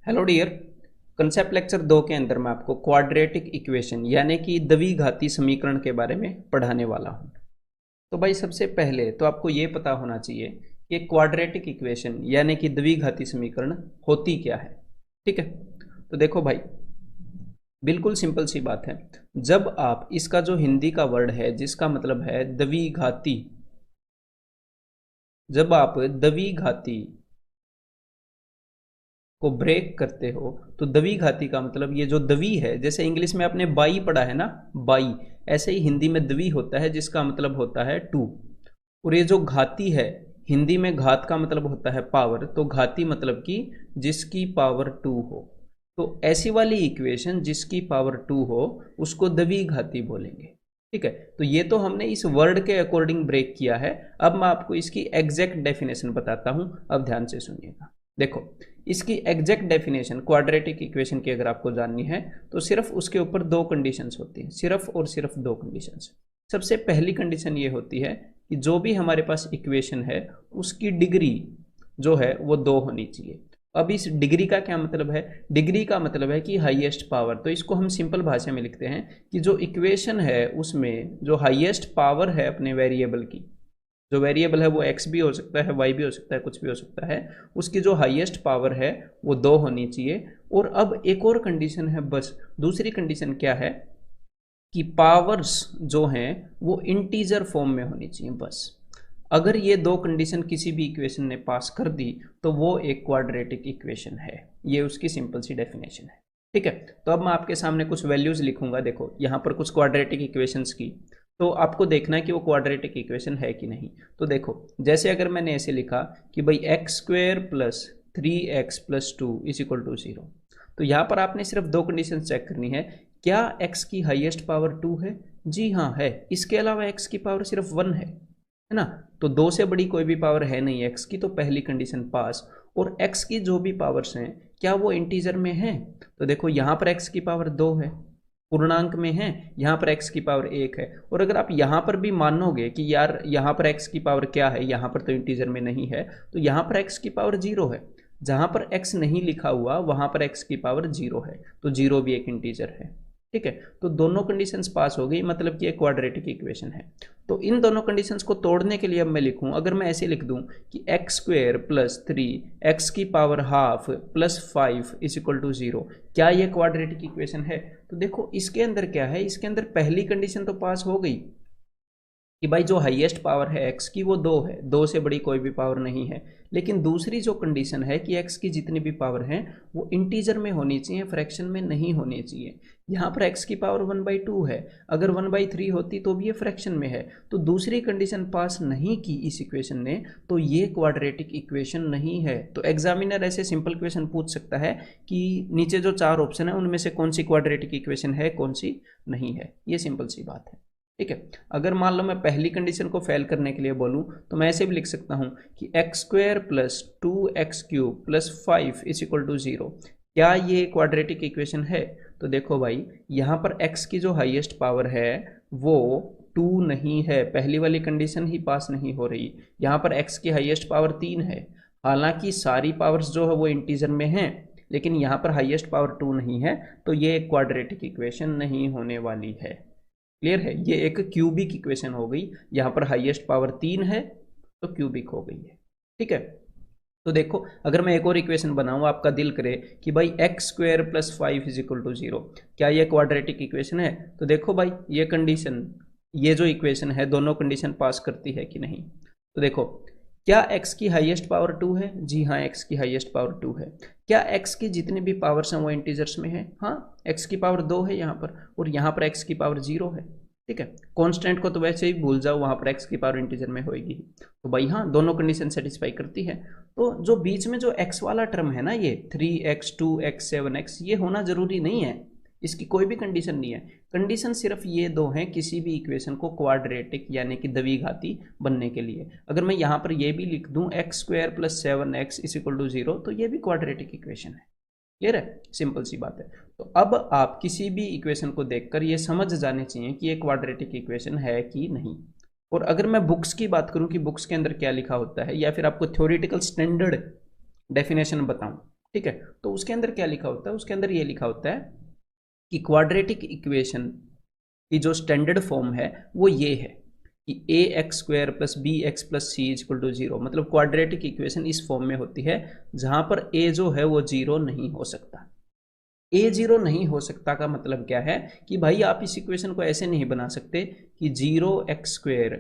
Hello dear. Concept lecture 2 के अंदर मैं आपको क्वाड्रेटिक इक्वेशन यानी कि द्विघाती समीकरण के बारे में पढ़ाने वाला हूं। तो भाई सबसे पहले तो आपको ये पता होना चाहिए कि क्वाड्रेटिक इक्वेशन यानी कि द्विघाती समीकरण होती क्या है। ठीक है, तो देखो भाई, बिल्कुल सिंपल सी बात है। जब आप इसका जो हिंदी का वर्ड है जिसका मतलब है द्विघाती, जब आप द्विघाती को ब्रेक करते हो तो द्विघाती का मतलब ये जो द्वि है, जैसे इंग्लिश में आपने बाई पढ़ा है ना, बाई, ऐसे ही हिंदी में द्वि होता है जिसका मतलब होता है टू। और ये जो घाती है, हिंदी में घात का मतलब होता है पावर, तो घाती मतलब कि जिसकी पावर टू हो। तो ऐसी वाली इक्वेशन जिसकी पावर टू हो उसको द्विघाती बोलेंगे। ठीक है, तो ये तो हमने इस वर्ड के अकॉर्डिंग ब्रेक किया है। अब मैं आपको इसकी एग्जैक्ट डेफिनेशन बताता हूं, अब ध्यान से सुनिएगा। देखो, इसकी एग्जैक्ट डेफिनेशन क्वाड्रेटिक इक्वेशन की अगर आपको जाननी है तो सिर्फ उसके ऊपर दो कंडीशंस होती हैं, सिर्फ और सिर्फ दो कंडीशंस। सबसे पहली कंडीशन ये होती है कि जो भी हमारे पास इक्वेशन है उसकी डिग्री जो है वो दो होनी चाहिए। अब इस डिग्री का क्या मतलब है? डिग्री का मतलब है कि हाईएस्ट पावर। तो इसको हम सिंपल भाषा में लिखते हैं कि जो इक्वेशन है उसमें जो हाईएस्ट पावर है अपने वेरिएबल की, जो वेरिएबल है वो एक्स भी हो सकता है, वाई भी हो सकता है, कुछ भी हो सकता है, उसकी जो हाईएस्ट पावर है वो दो होनी चाहिए। और अब एक और कंडीशन है, बस दूसरी कंडीशन क्या है कि पावर्स जो हैं वो इंटीजर फॉर्म में होनी चाहिए। बस अगर ये दो कंडीशन किसी भी इक्वेशन ने पास कर दी तो वो एक क्वाड्रेटिक इक्वेशन है। ये उसकी सिंपल सी डेफिनेशन है। ठीक है, तो अब मैं आपके सामने कुछ वैल्यूज लिखूंगा। देखो यहाँ पर कुछ क्वाड्रेटिक इक्वेशंस की, तो आपको देखना है कि वो क्वाड्रेटिक इक्वेशन है कि नहीं। तो देखो, जैसे अगर मैंने ऐसे लिखा कि भाई x square plus 3x+2 is equal to 0, तो यहाँ पर आपने सिर्फ दो कंडीशन चेक करनी है। क्या x की हाईएस्ट पावर 2 है? जी हाँ है। इसके अलावा x की पावर सिर्फ 1 है ना? तो दो से बड़ी कोई भी पावर है नहीं x की, तो पहली कंडीशन पास। और x की जो भी पावर्स हैं क्या वो इंटीजर में हैं? तो देखो यहाँ पर x की पावर 2 है, पूर्णांक में है, यहाँ पर x की पावर 1 है। और अगर आप यहाँ पर भी मानोगे कि यार यहाँ पर x की पावर क्या है, यहाँ पर तो इंटीजर में नहीं है, तो यहाँ पर x की पावर 0 है। जहाँ पर x नहीं लिखा हुआ वहाँ पर x की पावर 0 है, तो 0 भी एक इंटीजर है। ठीक है, तो दोनों कंडीशंस पास हो गई, मतलब कि एक क्वाड्रेटिक इक्वेशन है। तो इन दोनों कंडीशंस को तोड़ने के लिए अब मैं लिखूं, अगर मैं ऐसे लिख दूं कि एक्स स्क्वेयर प्लस 3 एक्स की power half plus 5 is equal to 0, क्या ये क्वाड्रेटिक इक्वेशन है? तो देखो इसके अंदर क्या है, इसके अंदर पहली कंडीशन तो पास हो गई कि भाई जो हाईएस्ट पावर है एक्स की वो दो है, दो से बड़ी कोई भी पावर नहीं है। लेकिन दूसरी जो कंडीशन है कि एक्स की जितनी भी पावर हैं वो इंटीजर में होनी चाहिए, फ्रैक्शन में नहीं होनी चाहिए। यहाँ पर एक्स की पावर 1/2 है, अगर 1/3 होती तो भी ये फ्रैक्शन में है। तो दूसरी कंडीशन पास नहीं की इस इक्वेशन ने, तो ये क्वाड्रेटिक इक्वेशन नहीं है। तो एग्जामिनर ऐसे सिंपल क्वेश्चन पूछ सकता है कि नीचे जो चार ऑप्शन है उनमें से कौन सी क्वाड्रेटिक इक्वेशन है, कौन सी नहीं है। ये सिंपल सी बात है। ठीक है, अगर मान लो मैं पहली कंडीशन को फेल करने के लिए बोलूं तो मैं ऐसे भी लिख सकता हूं कि x square plus 2x³ plus 5 is equal to 0, क्या ये क्वाड्रेटिक इक्वेशन है? तो देखो भाई, यहाँ पर x की जो हाईएस्ट पावर है वो 2 नहीं है, पहली वाली कंडीशन ही पास नहीं हो रही। यहाँ पर x की हाईएस्ट पावर 3 है, हालांकि सारी पावर्स जो है वो इंटीजर में हैं, लेकिन यहाँ पर हाईएस्ट पावर 2 नहीं है, तो ये एक क्वाड्रेटिक इक्वेशन नहीं होने वाली है। क्लियर है? ये एक क्यूबिक इक्वेशन हो गई, यहां पर हाईएस्ट पावर 3 है तो क्यूबिक हो गई है। ठीक है, तो देखो अगर मैं एक और इक्वेशन बनाऊं, आपका दिल करे कि भाई x square plus 5 is equal to 0, क्या ये क्वाड्रेटिक इक्वेशन है? तो देखो भाई, ये कंडीशन, ये जो इक्वेशन है दोनों कंडीशन पास करती है कि नहीं। तो देखो, क्या x की हाईएस्ट पावर 2 है? जी हाँ, x की हाईएस्ट पावर 2 है। क्या x की जितनी भी पावर्स हैं वो इंटीजर्स में है? हाँ, x की पावर 2 है यहाँ पर, और यहाँ पर x की पावर 0 है। ठीक है, कांस्टेंट को तो वैसे ही भूल जाओ, वहाँ पर x की पावर इंटीजर में होगी। तो भाई हाँ, दोनों कंडीशन सेटिस्फाई करती है। तो जो बीच में जो x वाला टर्म है ना, ये 3x 2x 7x, ये होना जरूरी नहीं है, इसकी कोई भी कंडीशन नहीं है। कंडीशन सिर्फ ये दो हैं किसी भी इक्वेशन को क्वाड्रेटिक यानी कि द्विघाती बनने के लिए। अगर मैं यहाँ पर ये भी लिख दूं x square plus 7x is equal to 0, तो ये भी क्वाड्रेटिक इक्वेशन है। क्लियर है? सिंपल सी बात है। तो अब आप किसी भी इक्वेशन को देखकर ये समझ जाने चाहिए कि ये क्वाड्रेटिक इक्वेशन है कि नहीं। और अगर मैं बुक्स की बात करूं कि बुक्स के अंदर क्या लिखा होता है, या फिर आपको थ्योरेटिकल स्टैंडर्ड डेफिनेशन बताऊं, ठीक है। तो उसके अंदर क्या लिखा होता है, उसके अंदर ये लिखा होता है कि क्वाड्रेटिक इक्वेशन की जो स्टैंडर्ड फॉर्म है वो ये है कि a x square plus b x plus c is equal to zero. मतलब क्वाड्रेटिक इक्वेशन इस फॉर्म में होती है जहां पर ए जो है वो जीरो नहीं हो सकता। ए जीरो नहीं हो सकता का मतलब क्या है कि भाई आप इस इक्वेशन को ऐसे नहीं बना सकते कि zero x square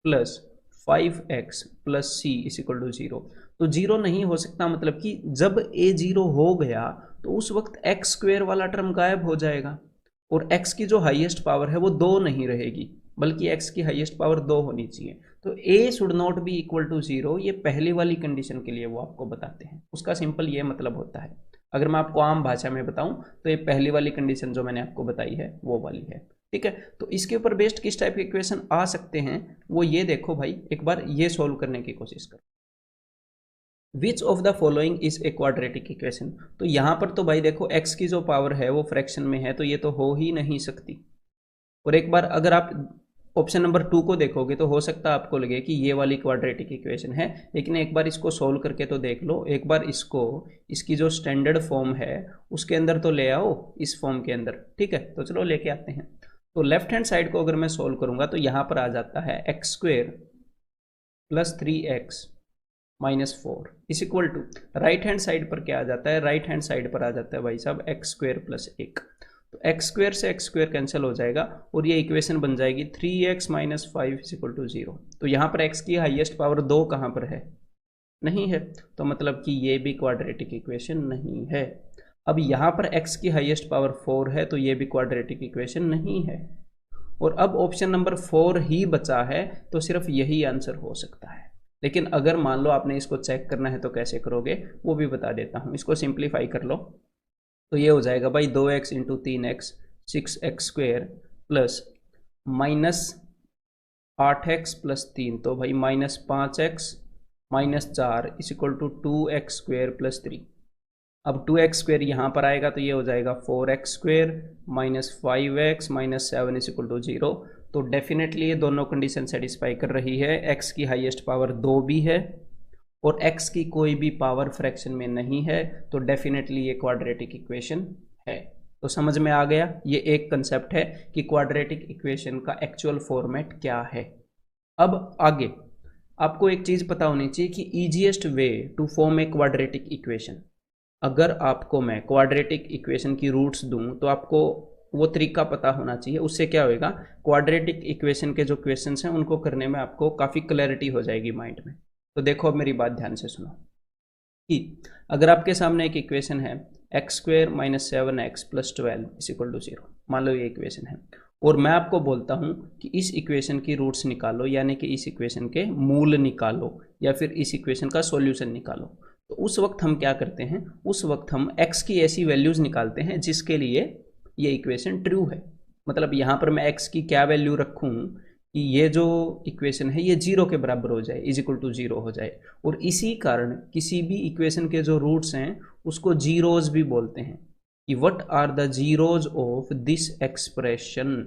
plus 5x plus c is equal to zero. तो जीरो नहीं हो सकता मतलब कि जब ए जीरो हो गया तो उस वक्त एक्स स्क्वायर वाला टर्म गायब हो जाएगा और x की जो हाईएस्ट पावर है वो दो नहीं रहेगी, बल्कि x की हाईएस्ट पावर दो होनी चाहिए। तो a should not be equal to zero, ये पहली वाली कंडीशन के लिए वो आपको बताते हैं। उसका सिंपल ये मतलब होता है, अगर मैं आपको आम भाषा में बताऊं तो ये पहली वाली कंडीशन जो मैंने आपको बताई है वो वाली है। ठीक है, तो इसके ऊपर बेस्ड किस टाइप के इक्वेशन आ सकते हैं वो ये देखो भाई, एक बार ये सोल्व करने की कोशिश करो। विच of the following is a quadratic equation. तो यहां पर तो भाई देखो x की जो पावर है वो फ्रैक्शन में है, तो ये तो हो ही नहीं सकती। और एक बार अगर आप ऑप्शन नंबर 2 को देखोगे तो हो सकता है आपको लगे कि ये वाली क्वाड्रेटिक इक्वेशन है, लेकिन एक बार इसको सोल्व करके तो देख लो। एक बार इसको इसकी जो स्टैंडर्ड फॉर्म है उसके अंदर तो ले आओ, इस फॉर्म के अंदर। ठीक है, तो चलो लेके आते हैं। तो लेफ्ट हैंड साइड को अगर मैं सोल्व करूंगा तो यहां पर आ जाता है x square plus 3x minus 4 is equal to, right hand side पर क्या आ जाता है, राइट हैंड साइड पर आ जाता है भाई साहब एक्स स्क्वेयर प्लस 1। तो एक्स स्क्वेयर से एक्स स्क्वेयर कैंसिल हो जाएगा और ये इक्वेशन बन जाएगी 3x minus 5 is equal to 0। तो यहाँ पर x की हाईएस्ट पावर 2 कहाँ पर है, नहीं है, तो मतलब कि ये भी क्वाड्रेटिक इक्वेशन नहीं है। अब यहाँ पर x की हाईएस्ट पावर 4 है तो ये भी क्वाड्रेटिक इक्वेशन नहीं है। और अब ऑप्शन नंबर 4 ही बचा है, तो सिर्फ यही आंसर हो सकता है। लेकिन अगर मान लो आपने इसको चेक करना है तो कैसे करोगे वो भी बता देता हूँ। इसको सिंप्लीफाई कर लो तो ये हो जाएगा भाई 2x into 3x 6x square plus minus 8x plus 3, तो भाई minus 5x minus 4 is equal to 2x square plus 3। अब 2x स्क्वेयर यहाँ पर आएगा तो ये हो जाएगा 4x square minus 5x minus 7 is equal to 0। तो डेफिनेटली ये दोनों कंडीशन सेटिस्फाई कर रही है। x की हाईएस्ट पावर 2 भी है और x की कोई भी पावर फ्रैक्शन में नहीं है, तो डेफिनेटली ये क्वाड्रेटिक इक्वेशन है। तो समझ में आ गया, ये एक कंसेप्ट है कि क्वाड्रेटिक इक्वेशन का एक्चुअल फॉर्मेट क्या है। अब आगे आपको एक चीज पता होनी चाहिए कि easiest way to form a quadratic equation. अगर आपको मैं क्वाड्रेटिक इक्वेशन की रूट्स दूं तो आपको वो तरीका पता होना चाहिए। उससे क्या होएगा, क्वाड्रेटिक इक्वेशन के जो क्वेश्चंस हैं उनको करने में आपको काफ़ी क्लैरिटी हो जाएगी माइंड में। तो देखो अब मेरी बात ध्यान से सुनो कि अगर आपके सामने एक इक्वेशन है x square minus 7x plus 12 is equal to 0, मान लो ये इक्वेशन है, और मैं आपको बोलता हूँ कि इस इक्वेशन की रूट्स निकालो, यानी कि इस इक्वेशन के मूल निकालो या फिर इस इक्वेशन का सॉल्यूशन निकालो। तो उस वक्त हम क्या करते हैं, उस वक्त हम x की ऐसी वैल्यूज निकालते हैं जिसके लिए ये इक्वेशन ट्रू है। मतलब यहाँ पर मैं x की क्या वैल्यू रखूँ कि ये जो इक्वेशन है ये 0 के बराबर हो जाए, इज इक्वल टू 0 हो जाए। और इसी कारण किसी भी इक्वेशन के जो रूट्स हैं उसको जीरोज भी बोलते हैं कि what are the zeros of this expression.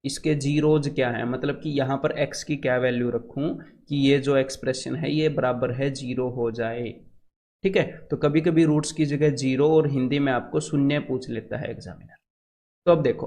इसके जीरोज क्या है, मतलब कि यहाँ पर x की क्या वैल्यू रखूँ कि ये जो एक्सप्रेशन है ये बराबर है 0 हो जाए। ठीक है, तो कभी कभी रूट्स की जगह 0 और हिंदी में आपको शून्य पूछ लेता है एग्जामिनर। तो अब देखो,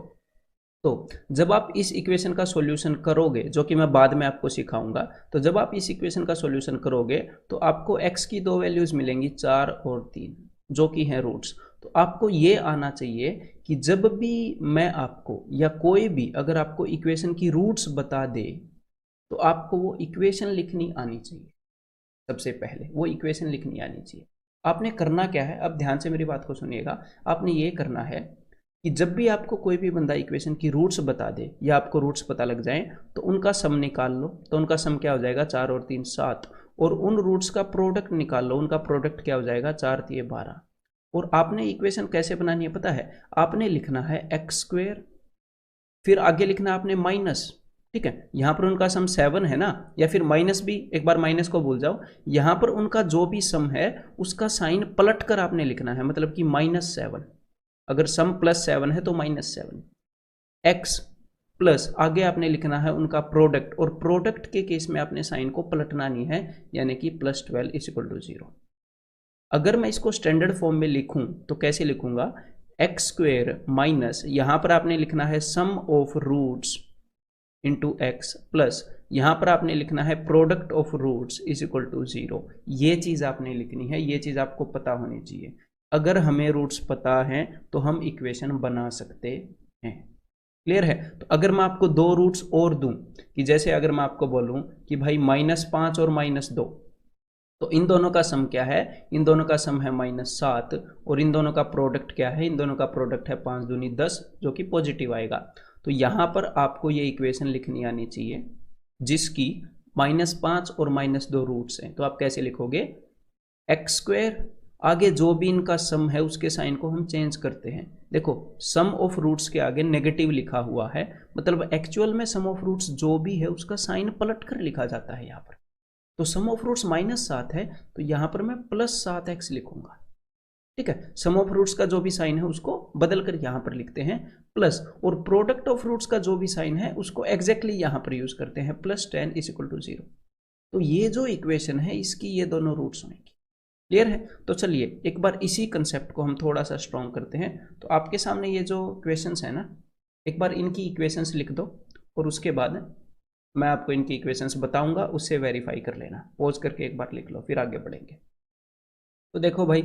तो जब आप इस इक्वेशन का सॉल्यूशन करोगे, जो कि मैं बाद में आपको सिखाऊंगा, तो जब आप इस इक्वेशन का सॉल्यूशन करोगे तो आपको x की दो वैल्यूज मिलेंगी 4 और 3, जो कि हैं रूट्स। तो आपको ये आना चाहिए कि जब भी मैं आपको या कोई भी अगर आपको इक्वेशन की रूट्स बता दे तो आपको वो इक्वेशन लिखनी आनी चाहिए। सबसे पहले वो इक्वेशन लिखनी आनी चाहिए। आपने करना क्या है, अब ध्यान से मेरी बात को सुनिएगा। आपने ये करना है कि जब भी आपको कोई भी बंदा इक्वेशन की रूट्स बता दे या आपको रूट्स पता लग जाएं तो उनका सम निकाल लो। तो उनका सम क्या हो जाएगा, 4 और 3 7, और उन रूट्स का प्रोडक्ट निकाल लो। उनका प्रोडक्ट क्या हो जाएगा, 4 3 12। और आपने इक्वेशन कैसे बनानी है पता है, आपने लिखना है एक्स स्क्वेयर, फिर आगे लिखना है आपने माइनस। ठीक है, यहाँ पर उनका सम 7 है ना, या फिर माइनस भी, एक बार माइनस को भूल जाओ। यहाँ पर उनका जो भी सम है उसका साइन पलट कर आपने लिखना है, मतलब कि -7। अगर सम +7 है तो -7 x प्लस आगे आपने लिखना है उनका प्रोडक्ट, और प्रोडक्ट के केस में आपने साइन को पलटना नहीं है, यानी कि +12 इज इक्वल टू 0। अगर मैं इसको स्टैंडर्ड फॉर्म में लिखूं तो कैसे लिखूंगा, एक्स स्क्वेयर माइनस, यहां पर आपने लिखना है sum of roots into x, plus यहां पर आपने लिखना है product of roots is equal to 0। ये चीज आपने लिखनी है, ये चीज आपको पता होनी चाहिए। अगर हमें रूट्स पता हैं तो हम इक्वेशन बना सकते हैं। क्लियर है? तो अगर मैं आपको दो रूट्स और दूं, कि जैसे अगर मैं आपको बोलूं कि भाई -5 और -2, तो इन दोनों का सम क्या है, इन दोनों का सम है -7, और इन दोनों का प्रोडक्ट क्या है, इन दोनों का प्रोडक्ट है 5 दूनी 10, जो कि पॉजिटिव आएगा। तो यहां पर आपको ये इक्वेशन लिखनी आनी चाहिए जिसकी -5 और -2 रूट्स हैं। तो आप कैसे लिखोगे, एक्स स्क्वेयर, आगे जो भी इनका सम है उसके साइन को हम चेंज करते हैं। देखो सम ऑफ रूट्स के आगे नेगेटिव लिखा हुआ है, मतलब एक्चुअल में सम ऑफ रूट्स जो भी है उसका साइन पलट कर लिखा जाता है यहाँ पर। तो सम ऑफ रूट्स -7 है, तो यहां पर मैं +7x लिखूंगा। ठीक है, सम ऑफ रूट्स का जो भी साइन है उसको बदल कर यहां पर लिखते हैं प्लस, और प्रोडक्ट ऑफ रूट्स का जो भी साइन है उसको एग्जैक्टली यहां पर यूज करते हैं, +10 इज इक्वल टू 0। तो ये जो इक्वेशन है इसकी ये दोनों रूट्स होंगे। क्लियर है? तो चलिए एक बार इसी कंसेप्ट को हम थोड़ा सा स्ट्रॉन्ग करते हैं। तो आपके सामने ये जो इक्वेशंस है ना, एक बार इनकी इक्वेशंस लिख दो, और उसके बाद मैं आपको इनकी इक्वेशंस बताऊंगा, उससे वेरीफाई कर लेना। पॉज करके एक बार लिख लो, फिर आगे बढ़ेंगे। तो देखो भाई,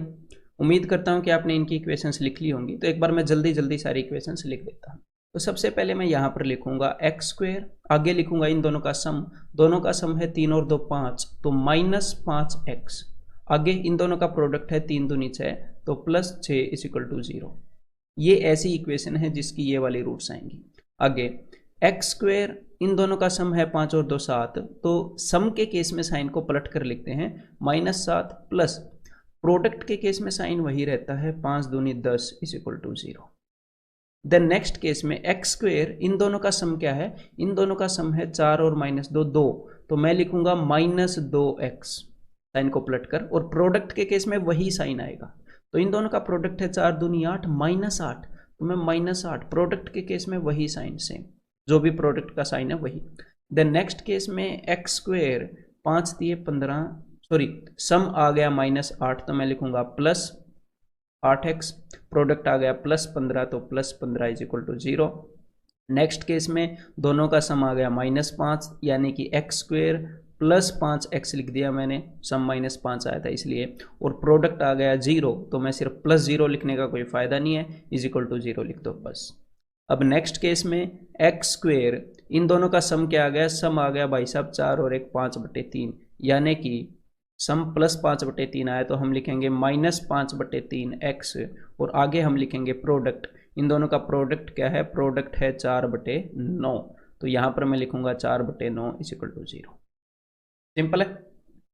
उम्मीद करता हूं कि आपने इनकी इक्वेशंस लिख ली होंगी। तो एक बार मैं जल्दी जल्दी सारी इक्वेशंस लिख देता हूं। तो सबसे पहले मैं यहां पर लिखूंगा एक्स स्क्वेयर, आगे लिखूंगा इन दोनों का सम, दोनों का सम है 3 और 2 5, तो -5x, आगे इन दोनों का प्रोडक्ट है 3 दूनी 6, तो +6 इज इक्वल टू 0। ये ऐसी इक्वेशन है जिसकी ये वाली रूट्स आएंगी। आगे एक्स स्क्वेयर, इन दोनों का सम है 5 और 2 7, तो सम के केस में साइन को पलट कर लिखते हैं -7, प्लस प्रोडक्ट के केस में साइन वही रहता है 5 दूनी 10 is equal to 0। Then next case में एक्स स्क्वेयर, इन दोनों का सम क्या है, इन दोनों का सम है 4 और -2 2, तो मैं लिखूंगा -2x साइन को पलट कर, और प्रोडक्ट के केस में वही साइन आएगा। तो इन दोनों का प्रोडक्ट है 4 दूनी 8 -8, तो मैं -8, प्रोडक्ट के केस में वही साइन, सेम जो भी प्रोडक्ट का साइन है वही। देन नेक्स्ट केस में एक्स स्क्वेयर, 5 दिए 15, सॉरी सम आ गया -8, तो मैं लिखूंगा +8x, प्रोडक्ट आ गया +15, तो +15 is equal to 0। Next case में दोनों का सम आ गया -5, यानी कि एक्स स्क्वेयर +5x लिख दिया मैंने, सम -5 आया था इसलिए, और प्रोडक्ट आ गया 0, तो मैं सिर्फ +0 लिखने का कोई फायदा नहीं है, इज इक्वल टू 0 लिख दो बस। अब नेक्स्ट केस में एक्स स्क्वेयर, इन दोनों का सम क्या आ गया, सम आ गया भाई साहब 4 और 1 5/3, यानी कि सम +5/3 आया, तो हम लिखेंगे -5/3x, और आगे हम लिखेंगे प्रोडक्ट, इन दोनों का प्रोडक्ट क्या है, प्रोडक्ट है 4/9, तो यहां पर मैं लिखूंगा 4/9 इज इक्वल टू 0। सिंपल है,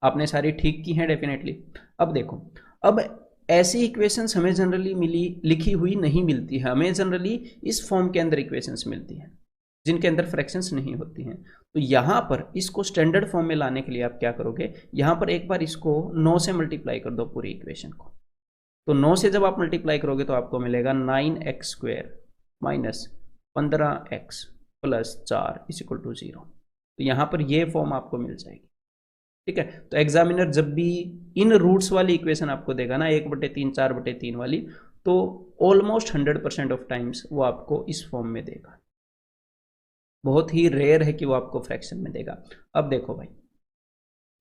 आपने सारी ठीक की हैं डेफिनेटली। अब देखो, अब ऐसी इक्वेशंस हमें जनरली लिखी हुई नहीं मिलती है, हमें जनरली इस फॉर्म के अंदर इक्वेशंस मिलती हैं जिनके अंदर फ्रैक्शंस नहीं होती हैं। तो यहां पर इसको स्टैंडर्ड फॉर्म में लाने के लिए आप क्या करोगे, यहां पर एक बार इसको 9 से मल्टीप्लाई कर दो पूरी इक्वेशन को। तो 9 से जब आप मल्टीप्लाई करोगे तो आपको मिलेगा 9x square minus 15x plus 4 is equal to 0। तो यहां पर ये फॉर्म आपको मिल जाएगी। ठीक है, तो एग्जामिनर जब भी इन रूट्स वाली इक्वेशन आपको देगा ना, 1/3 4/3 वाली, तो ऑलमोस्ट 100% ऑफ टाइम्स वो आपको इस फॉर्म में देगा। बहुत ही रेयर है कि वो आपको फ्रैक्शन में देगा। अब देखो भाई,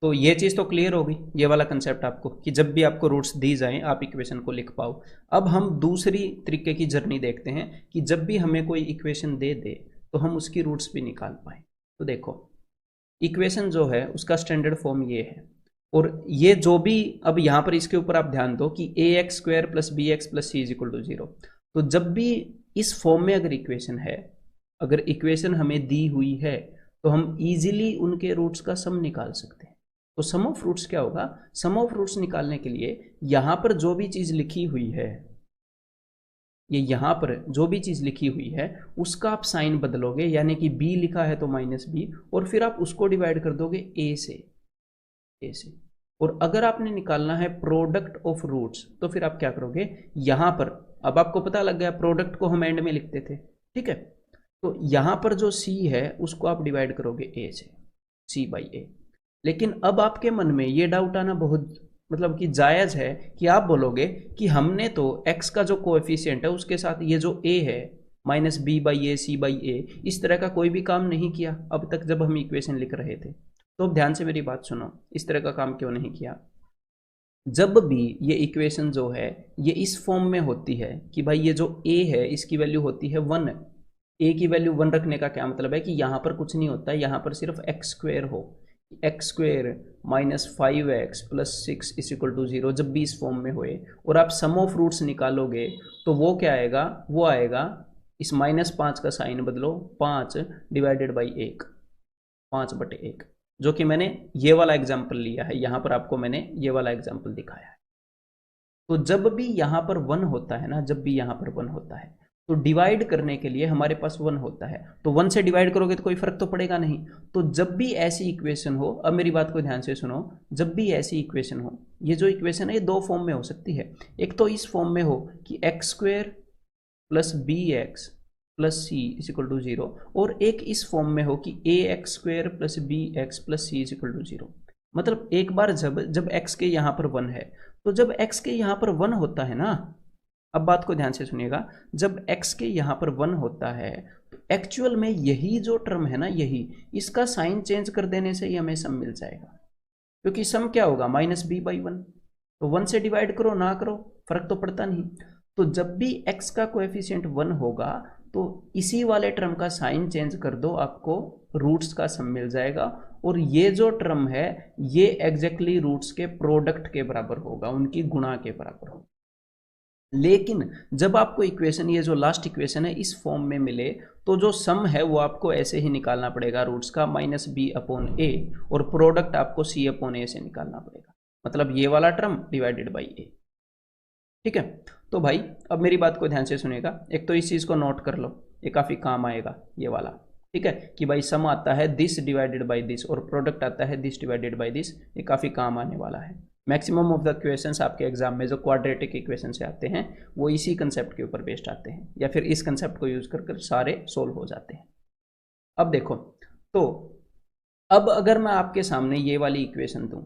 तो ये चीज़ तो क्लियर हो गई, ये वाला कंसेप्ट आपको, कि जब भी आपको रूट्स दी जाएं आप इक्वेशन को लिख पाओ। अब हम दूसरी तरीके की जर्नी देखते हैं कि जब भी हमें कोई इक्वेशन दे दे तो हम उसकी रूट्स भी निकाल पाए। तो देखो, इक्वेशन जो है उसका स्टैंडर्ड फॉर्म ये है, और ये जो भी, अब यहाँ पर इसके ऊपर आप ध्यान दो कि ax square plus bx plus c is equal to 0। तो जब भी इस फॉर्म में अगर इक्वेशन है, अगर इक्वेशन हमें दी हुई है, तो हम इजीली उनके रूट्स का सम निकाल सकते हैं। तो सम ऑफ रूट्स क्या होगा, सम ऑफ रूट्स निकालने के लिए यहाँ पर जो भी चीज़ लिखी हुई है, ये यहाँ पर जो भी चीज़ लिखी हुई है उसका आप साइन बदलोगे, यानी कि b लिखा है तो -b, और फिर आप उसको डिवाइड कर दोगे a से। और अगर आपने निकालना है प्रोडक्ट ऑफ रूट्स, तो फिर आप क्या करोगे, यहाँ पर, अब आपको पता लग गया प्रोडक्ट को हम एंड में लिखते थे, ठीक है, तो यहाँ पर जो c है उसको आप डिवाइड करोगे a से, c/a। लेकिन अब आपके मन में ये डाउट आना बहुत मतलब कि जायज़ है कि आप बोलोगे कि हमने तो x का जो कोएफिशिएंट है उसके साथ ये जो a है -b/a c/a इस तरह का कोई भी काम नहीं किया अब तक जब हम इक्वेशन लिख रहे थे। तो अब ध्यान से मेरी बात सुनो, इस तरह का काम क्यों नहीं किया। जब भी ये इक्वेशन जो है ये इस फॉर्म में होती है कि भाई ये जो a है इसकी वैल्यू होती है 1, a की वैल्यू 1 रखने का क्या मतलब है कि यहाँ पर कुछ नहीं होता है, यहाँ पर सिर्फ x² हो, x² -5x + 6 = 0 जब भी इस फॉर्म में होए और आप सम ऑफ रूट्स निकालोगे तो वो क्या आएगा, वो आएगा इस -5 का साइन बदलो 5 / 1, 5/1, जो कि मैंने ये वाला एग्जाम्पल लिया है, यहाँ पर आपको मैंने ये वाला एग्जाम्पल दिखाया है। तो जब भी यहाँ पर 1 होता है ना, जब भी यहाँ पर 1 होता है तो डिवाइड करने के लिए हमारे पास 1 होता है, तो 1 से डिवाइड करोगे तो कोई फर्क तो पड़ेगा नहीं। तो जब भी ऐसी इक्वेशन हो, अब मेरी बात को ध्यान से सुनो, जब भी ऐसी इक्वेशन हो, ये जो इक्वेशन है ये दो फॉर्म में हो सकती है। एक तो इस फॉर्म में हो कि x² + bx + c = 0, और एक इस फॉर्म में हो कि ax² + bx + c = 0। मतलब एक बार जब x के यहाँ पर 1 है, तो जब x के यहाँ पर 1 होता है ना, अब बात को ध्यान से सुनिएगा, जब x के यहाँ पर 1 होता है तो एक्चुअल में यही जो टर्म है ना, यही इसका साइन चेंज कर देने से ही हमें सम मिल जाएगा, क्योंकि सम क्या होगा -b/1, तो 1 से डिवाइड करो ना करो फर्क तो पड़ता नहीं। तो जब भी x का कोएफिशिएंट 1 होगा तो इसी वाले टर्म का साइन चेंज कर दो, आपको रूट्स का सम मिल जाएगा, और ये जो टर्म है ये एग्जैक्टली रूट्स के प्रोडक्ट के बराबर होगा, उनकी गुणा के बराबर होगा। लेकिन जब आपको इक्वेशन, ये जो लास्ट इक्वेशन है इस फॉर्म में मिले तो जो सम है वो आपको ऐसे ही निकालना पड़ेगा, रूट्स का -b/a, और प्रोडक्ट आपको c/a से निकालना पड़ेगा, मतलब ये वाला टर्म / a। ठीक है, तो भाई अब मेरी बात को ध्यान से सुनिएगा, एक तो इस चीज़ को नोट कर लो, ये काफ़ी काम आएगा ये वाला। ठीक है, कि भाई सम आता है दिस / दिस और प्रोडक्ट आता है दिस / दिस, ये काफ़ी काम आने वाला है। मैक्सिमम ऑफ द क्वेश्चंस आपके एग्जाम में जो क्वाड्रेटिक इक्वेशन से आते हैं वो इसी कंसेप्ट के ऊपर बेस्ड आते हैं, या फिर इस कंसेप्ट को यूज कर सारे सोल्व हो जाते हैं। अब देखो, तो अब अगर मैं आपके सामने ये वाली इक्वेशन दूं,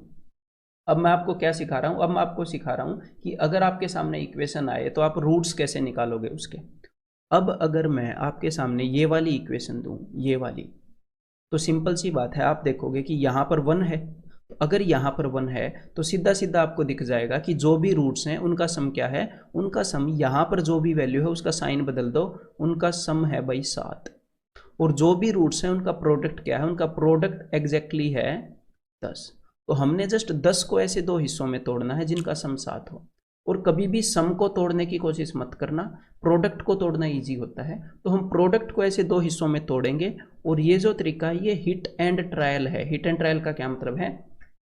अब मैं आपको क्या सिखा रहा हूं, अब मैं आपको सिखा रहा हूं कि अगर आपके सामने इक्वेशन आए तो आप रूट्स कैसे निकालोगे उसके। अब अगर मैं आपके सामने ये वाली इक्वेशन दूं, ये वाली, तो सिंपल सी बात है, आप देखोगे कि यहाँ पर 1 है, अगर यहाँ पर 1 है तो सीधा सीधा आपको दिख जाएगा कि जो भी रूट्स हैं उनका सम क्या है, उनका सम यहाँ पर जो भी वैल्यू है उसका साइन बदल दो, उनका सम है भाई 7, और जो भी रूट्स हैं उनका प्रोडक्ट क्या है, उनका प्रोडक्ट एग्जैक्टली है 10। तो हमने जस्ट 10 को ऐसे दो हिस्सों में तोड़ना है जिनका सम 7 हो, और कभी भी सम को तोड़ने की कोशिश मत करना, प्रोडक्ट को तोड़ना इजी होता है। तो हम प्रोडक्ट को ऐसे दो हिस्सों में तोड़ेंगे, और ये जो तरीका है ये हिट एंड ट्रायल है। हिट एंड ट्रायल का क्या मतलब है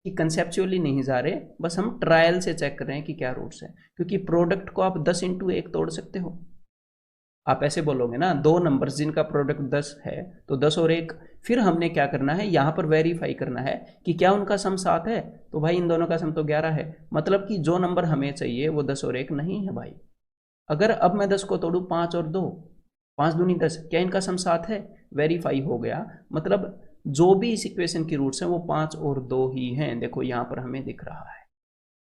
कि कंसेप्चुअली नहीं जा रहे, बस हम ट्रायल से चेक कर रहे हैं कि क्या रूट्स है, क्योंकि प्रोडक्ट को आप 10 × 1 तोड़ सकते हो। आप ऐसे बोलोगे ना, दो नंबर्स जिनका प्रोडक्ट 10 है तो 10 और 1, फिर हमने क्या करना है, यहाँ पर वेरीफाई करना है कि क्या उनका सम 7 है, तो भाई इन दोनों का सम तो 11 है, मतलब कि जो नंबर हमें चाहिए वो 10 और 1 नहीं है भाई। अगर अब मैं 10 को तोड़ूँ 5 और 2, 5 दूनी 10, क्या इनका सम 7 है, वेरीफाई हो गया, मतलब जो भी इस इक्वेशन की रूट्स हैं वो 5 और 2 ही हैं, देखो यहाँ पर हमें दिख रहा है।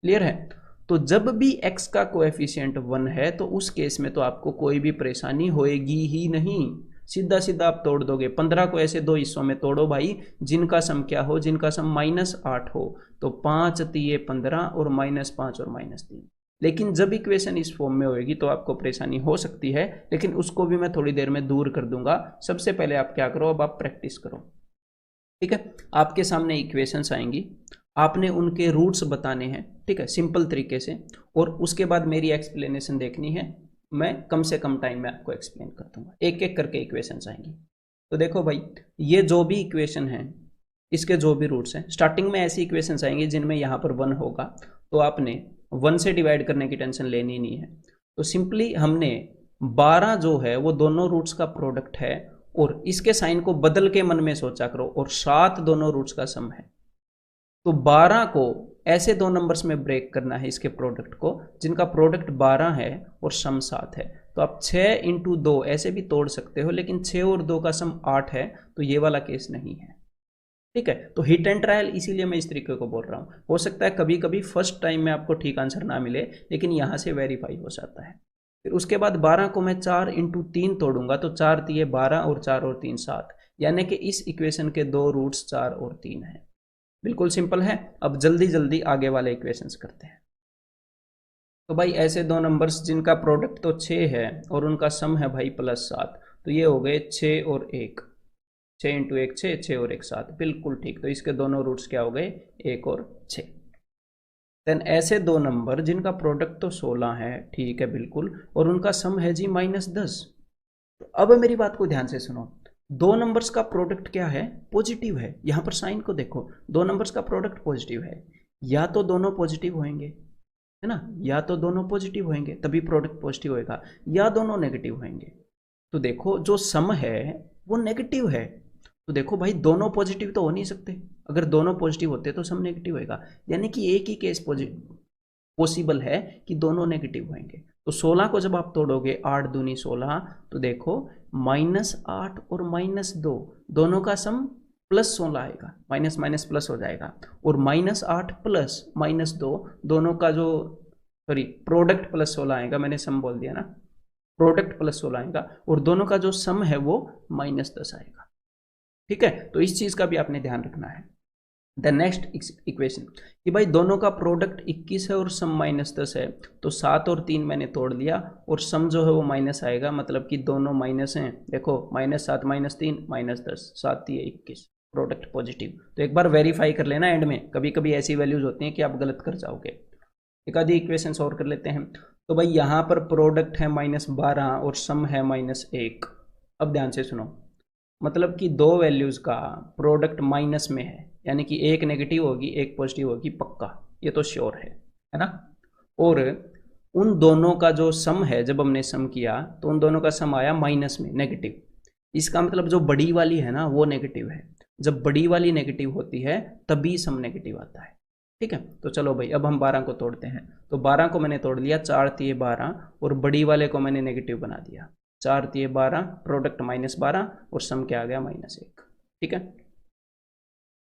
क्लियर है। तो जब भी x का कोएफिशिएंट 1 है तो उस केस में तो आपको कोई भी परेशानी होएगी ही नहीं, सीधा सीधा आप तोड़ दोगे। 15 को ऐसे दो हिस्सों में तोड़ो भाई, जिनका सम क्या हो, जिनका सम -8 हो, तो 5 × 15 और -5 और -3। लेकिन जब इक्वेशन इस फॉर्म में होएगी तो आपको परेशानी हो सकती है, लेकिन उसको भी मैं थोड़ी देर में दूर कर दूंगा। सबसे पहले आप क्या करो, अब आप प्रैक्टिस करो। ठीक है, आपके सामने इक्वेशंस आएंगी, आपने उनके रूट्स बताने हैं, ठीक है, सिंपल तरीके से, और उसके बाद मेरी एक्सप्लेनेशन देखनी है। मैं कम से कम टाइम में आपको एक्सप्लेन कर दूंगा, एक एक करके इक्वेशंस आएंगी। तो देखो भाई, ये जो भी इक्वेशन है इसके जो भी रूट्स हैं, स्टार्टिंग में ऐसी इक्वेशंस आएंगी जिनमें यहाँ पर 1 होगा, तो आपने 1 से डिवाइड करने की टेंशन लेनी नहीं है। तो सिंपली हमने 12 जो है वो दोनों रूट्स का प्रोडक्ट है, और इसके साइन को बदल के मन में सोचा करो, और 7 दोनों रूट्स का सम है। तो 12 को ऐसे दो नंबर्स में ब्रेक करना है, इसके प्रोडक्ट को, जिनका प्रोडक्ट 12 है और सम 7 है। तो आप 6 × 2 ऐसे भी तोड़ सकते हो, लेकिन 6 और 2 का सम 8 है, तो ये वाला केस नहीं है। ठीक है, तो हिट एंड ट्रायल इसीलिए मैं इस तरीके को बोल रहा हूँ। हो सकता है कभी कभी फर्स्ट टाइम में आपको ठीक आंसर ना मिले, लेकिन यहाँ से वेरीफाई हो जाता है। फिर उसके बाद 12 को मैं 4 इंटू 3 तोड़ूंगा, तो 4 दिए 12 और 4 और 3 7, यानी कि इस इक्वेशन के दो रूट्स 4 और 3 है। बिल्कुल सिंपल है। अब जल्दी जल्दी आगे वाले इक्वेशंस करते हैं। तो भाई ऐसे दो नंबर्स जिनका प्रोडक्ट तो 6 है और उनका सम है भाई +7, तो ये हो गए 6 और 1, 6 इंटू 1 6, 6 और 1 7, बिल्कुल ठीक। तो इसके दोनों रूट्स क्या हो गए, 1 और 6। देन ऐसे दो नंबर जिनका प्रोडक्ट तो 16 है, ठीक है बिल्कुल, और उनका सम है जी -10। तो अब मेरी बात को ध्यान से सुनो, दो नंबर्स का प्रोडक्ट क्या है, पॉजिटिव है। यहां पर साइन को देखो, दो नंबर्स का प्रोडक्ट पॉजिटिव है, या तो दोनों पॉजिटिव होंगे, है ना, या तो दोनों पॉजिटिव होंगे तभी प्रोडक्ट पॉजिटिव होएगा, या दोनों नेगेटिव होंगे। तो देखो जो सम है वो नेगेटिव है, तो देखो भाई दोनों पॉजिटिव तो हो नहीं सकते। अगर दोनों पॉजिटिव होते तो सम नेगेटिव होएगा, यानी कि एक ही केस पॉसिबल है कि दोनों नेगेटिव होंगे। तो 16 को जब आप तोड़ोगे, 8 दूनी 16, तो देखो -8 और -2 दोनों का सम +16 आएगा, माइनस माइनस प्लस हो जाएगा, और -8 प्लस -2 दोनों का जो, सॉरी प्रोडक्ट +16 आएगा, मैंने सम बोल दिया ना, प्रोडक्ट +16 आएगा, और दोनों का जो सम है वो -10 आएगा। ठीक है, तो इस चीज का भी आपने ध्यान रखना है। द नेक्स्ट इक्वेशन कि भाई दोनों का प्रोडक्ट 21 है और सम -10 है, तो 7 और 3 मैंने तोड़ लिया, और सम जो है वो माइनस आएगा, मतलब कि दोनों माइनस हैं। देखो -7 -3 -10, 7 3 21, प्रोडक्ट पॉजिटिव। तो एक बार वेरीफाई कर लेना एंड में, कभी कभी ऐसी वैल्यूज होती हैं कि आप गलत कर जाओगे। एक आधी इक्वेशन और कर लेते हैं। तो भाई यहाँ पर प्रोडक्ट है -12 और सम है -1। अब ध्यान से सुनो, मतलब कि दो वैल्यूज का प्रोडक्ट माइनस में है, यानी कि एक नेगेटिव होगी एक पॉजिटिव होगी, पक्का, ये तो श्योर है ना। और उन दोनों का जो सम है, जब हमने सम किया तो उन दोनों का सम आया माइनस में, नेगेटिव। इसका मतलब जो बड़ी वाली है ना वो नेगेटिव है, जब बड़ी वाली नेगेटिव होती है तभी सम नेगेटिव आता है। ठीक है, तो चलो भाई अब हम 12 को तोड़ते हैं। तो 12 को मैंने तोड़ लिया, 4 3 12, और बड़ी वाले को मैंने नेगेटिव बना दिया, 4 3 12, प्रोडक्ट -12 और सम क्या आ गया -1। ठीक है,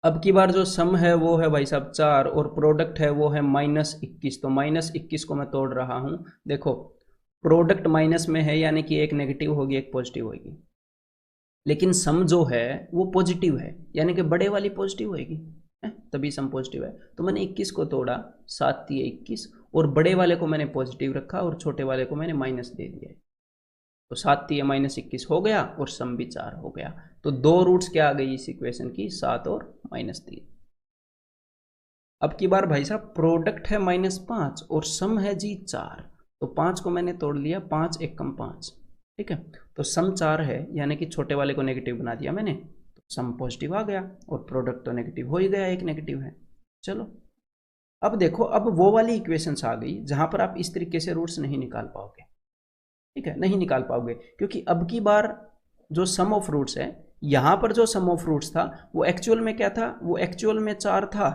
अब की बार जो सम है वो है भाई साहब 4 और प्रोडक्ट है वो है -21, तो -21 को मैं तोड़ रहा हूं। देखो प्रोडक्ट माइनस में है, यानी कि एक नेगेटिव होगी एक पॉजिटिव होगी, लेकिन सम जो है वो पॉजिटिव है, यानी कि बड़े वाली पॉजिटिव होगी, तभी सम पॉजिटिव है। तो मैंने 21 को तोड़ा, 7 3 21, और बड़े वाले को मैंने पॉजिटिव रखा और छोटे वाले को मैंने माइनस दे दिया। तो 7 3 -21 हो गया और सम भी 4 हो गया। तो दो रूट्स क्या आ गई इस इक्वेशन की, 7 और -3। अब की बार भाई साहब प्रोडक्ट है -5 और सम है जी 4, तो 5 को मैंने तोड़ लिया, 5 1 कम 5। ठीक है, तो सम 4 है, यानी कि छोटे वाले को नेगेटिव बना दिया मैंने, तो सम पॉजिटिव आ गया और प्रोडक्ट तो नेगेटिव हो ही गया, एक नेगेटिव है। चलो अब देखो, अब वो वाली इक्वेशंस आ गई जहां पर आप इस तरीके से रूट्स नहीं निकाल पाओगे। ठीक है, नहीं निकाल पाओगे, क्योंकि अब की बार जो सम ऑफ रूट्स है, यहां पर जो सम ऑफ रूट्स था वो एक्चुअल में क्या था, वो एक्चुअल में 4 था,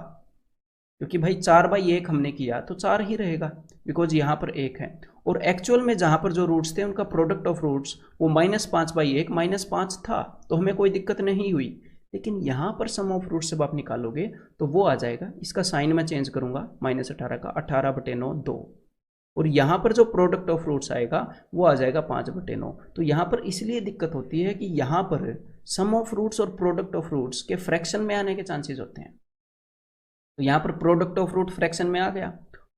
क्योंकि भाई 4/1 हमने किया तो 4 ही रहेगा, बिकॉज यहां पर 1 है। और एक्चुअल में जहां पर जो रूट्स थे उनका प्रोडक्ट ऑफ रूट्स वो -5/1 -5 था, तो हमें कोई दिक्कत नहीं हुई। लेकिन यहां पर सम ऑफ रूट्स जब आप निकालोगे तो वो आ जाएगा, इसका साइन मैं चेंज करूंगा, -18 का 18/9 2, और यहाँ पर जो प्रोडक्ट ऑफ रूट्स आएगा वो आ जाएगा 5/9। तो यहाँ पर इसलिए दिक्कत होती है कि यहाँ पर सम ऑफ रूट्स और प्रोडक्ट ऑफ रूट्स के फ्रैक्शन में आने के चांसेस होते हैं। तो यहाँ पर प्रोडक्ट ऑफ रूट फ्रैक्शन में आ गया,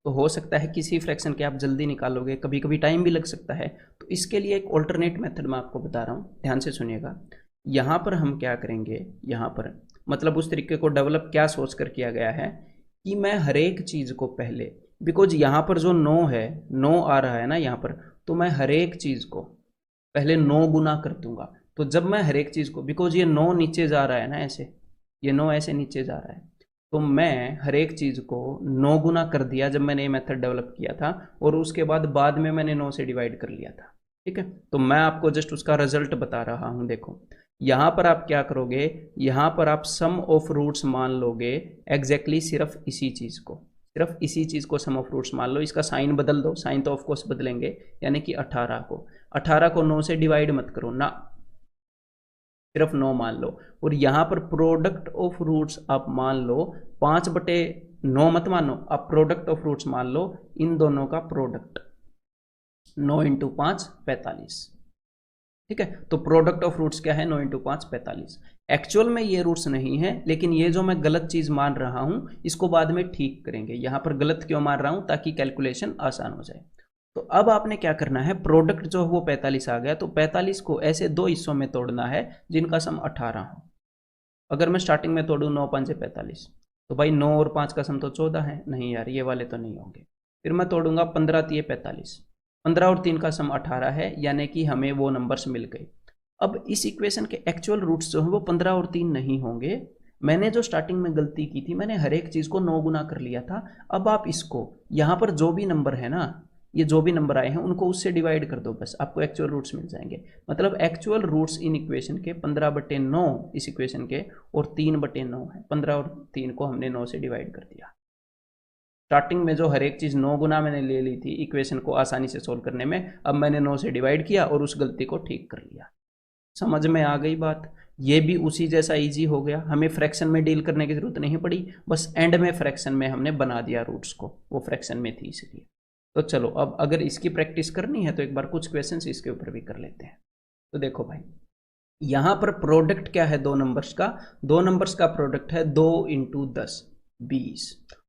तो हो सकता है किसी फ्रैक्शन के आप जल्दी निकालोगे, कभी कभी टाइम भी लग सकता है। तो इसके लिए एक ऑल्टरनेट मेथड मैं आपको बता रहा हूँ, ध्यान से सुनिएगा। यहाँ पर हम क्या करेंगे, यहाँ पर मतलब उस तरीके को डेवलप क्या सोच कर किया गया है कि मैं हर एक चीज़ को पहले, बिकॉज यहाँ पर जो 9 है, 9 आ रहा है ना यहाँ पर, तो मैं हर एक चीज़ को पहले 9 गुना कर दूंगा। तो जब मैं हर एक चीज़ को, बिकॉज ये 9 नीचे जा रहा है ना ऐसे, ये 9 ऐसे नीचे जा रहा है, तो मैं हर एक चीज़ को 9 गुना कर दिया जब मैंने ये मेथड डेवलप किया था, और उसके बाद में मैंने 9 से डिवाइड कर लिया था। ठीक है, तो मैं आपको जस्ट उसका रिजल्ट बता रहा हूँ। देखो यहाँ पर आप क्या करोगे, यहाँ पर आप सम ऑफ रूट्स मान लोगे एग्जैक्टली सिर्फ इसी चीज़ को, सिर्फ इसी चीज़ को सम ऑफ रूट्स मान लो। इसका साइन बदल दो, साइन तो ऑफ कोर्स बदलेंगे, यानी कि 18 को 9 से डिवाइड मत करो ना, सिर्फ 9 मान लो। और यहाँ पर प्रोडक्ट ऑफ रूट्स आप मान लो 5/9 मत मानो, आप प्रोडक्ट ऑफ रूट्स मान लो इन दोनों का प्रोडक्ट। 9 इंटू 5 45। ठीक है, तो प्रोडक्ट ऑफ रूट्स क्या है? 9 इंटू 5 45। एक्चुअल में ये रूट्स नहीं है, लेकिन ये जो मैं गलत चीज मान रहा हूं इसको बाद में ठीक करेंगे। यहां पर गलत क्यों मान रहा हूं? ताकि कैलकुलेशन आसान हो जाए। तो अब आपने क्या करना है, प्रोडक्ट जो वो 45 आ गया, तो 45 को ऐसे दो हिस्सों में तोड़ना है जिनका सम 18 हो। अगर मैं स्टार्टिंग में तोड़ू 9 5 45, तो भाई 9 और 5 का सम तो 14 है। नहीं यार, ये वाले तो नहीं होंगे। फिर मैं तोड़ूंगा 15 3 45, 15 और 3 का सम 18 है, यानी कि हमें वो नंबर्स मिल गए। अब इस इक्वेशन के एक्चुअल रूट्स जो हैं वो 15 और 3 नहीं होंगे। मैंने जो स्टार्टिंग में गलती की थी, मैंने हर एक चीज को 9 गुना कर लिया था। अब आप इसको यहाँ पर जो भी नंबर है ना, ये जो भी नंबर आए हैं उनको उससे डिवाइड कर दो, बस आपको एक्चुअल रूट्स मिल जाएंगे। मतलब एक्चुअल रूट्स इन इक्वेशन के 15/9 इस इक्वेशन के, और 3/9 है। 15 और 3 को हमने 9 से डिवाइड कर दिया। स्टार्टिंग में जो हर एक चीज 9 गुना मैंने ले ली थी इक्वेशन को आसानी से सोल्व करने में, अब मैंने 9 से डिवाइड किया और उस गलती को ठीक कर लिया। समझ में आ गई बात? ये भी उसी जैसा इजी हो गया, हमें फ्रैक्शन में डील करने की जरूरत नहीं पड़ी, बस एंड में फ्रैक्शन में हमने बना दिया रूट्स को, वो फ्रैक्शन में थी इसलिए। तो चलो, अब अगर इसकी प्रैक्टिस करनी है तो एक बार कुछ क्वेश्चंस इसके ऊपर भी कर लेते हैं। तो देखो भाई, यहां पर प्रोडक्ट क्या है? दो नंबर्स का, दो नंबर्स का प्रोडक्ट है 2 इंटू 10 20।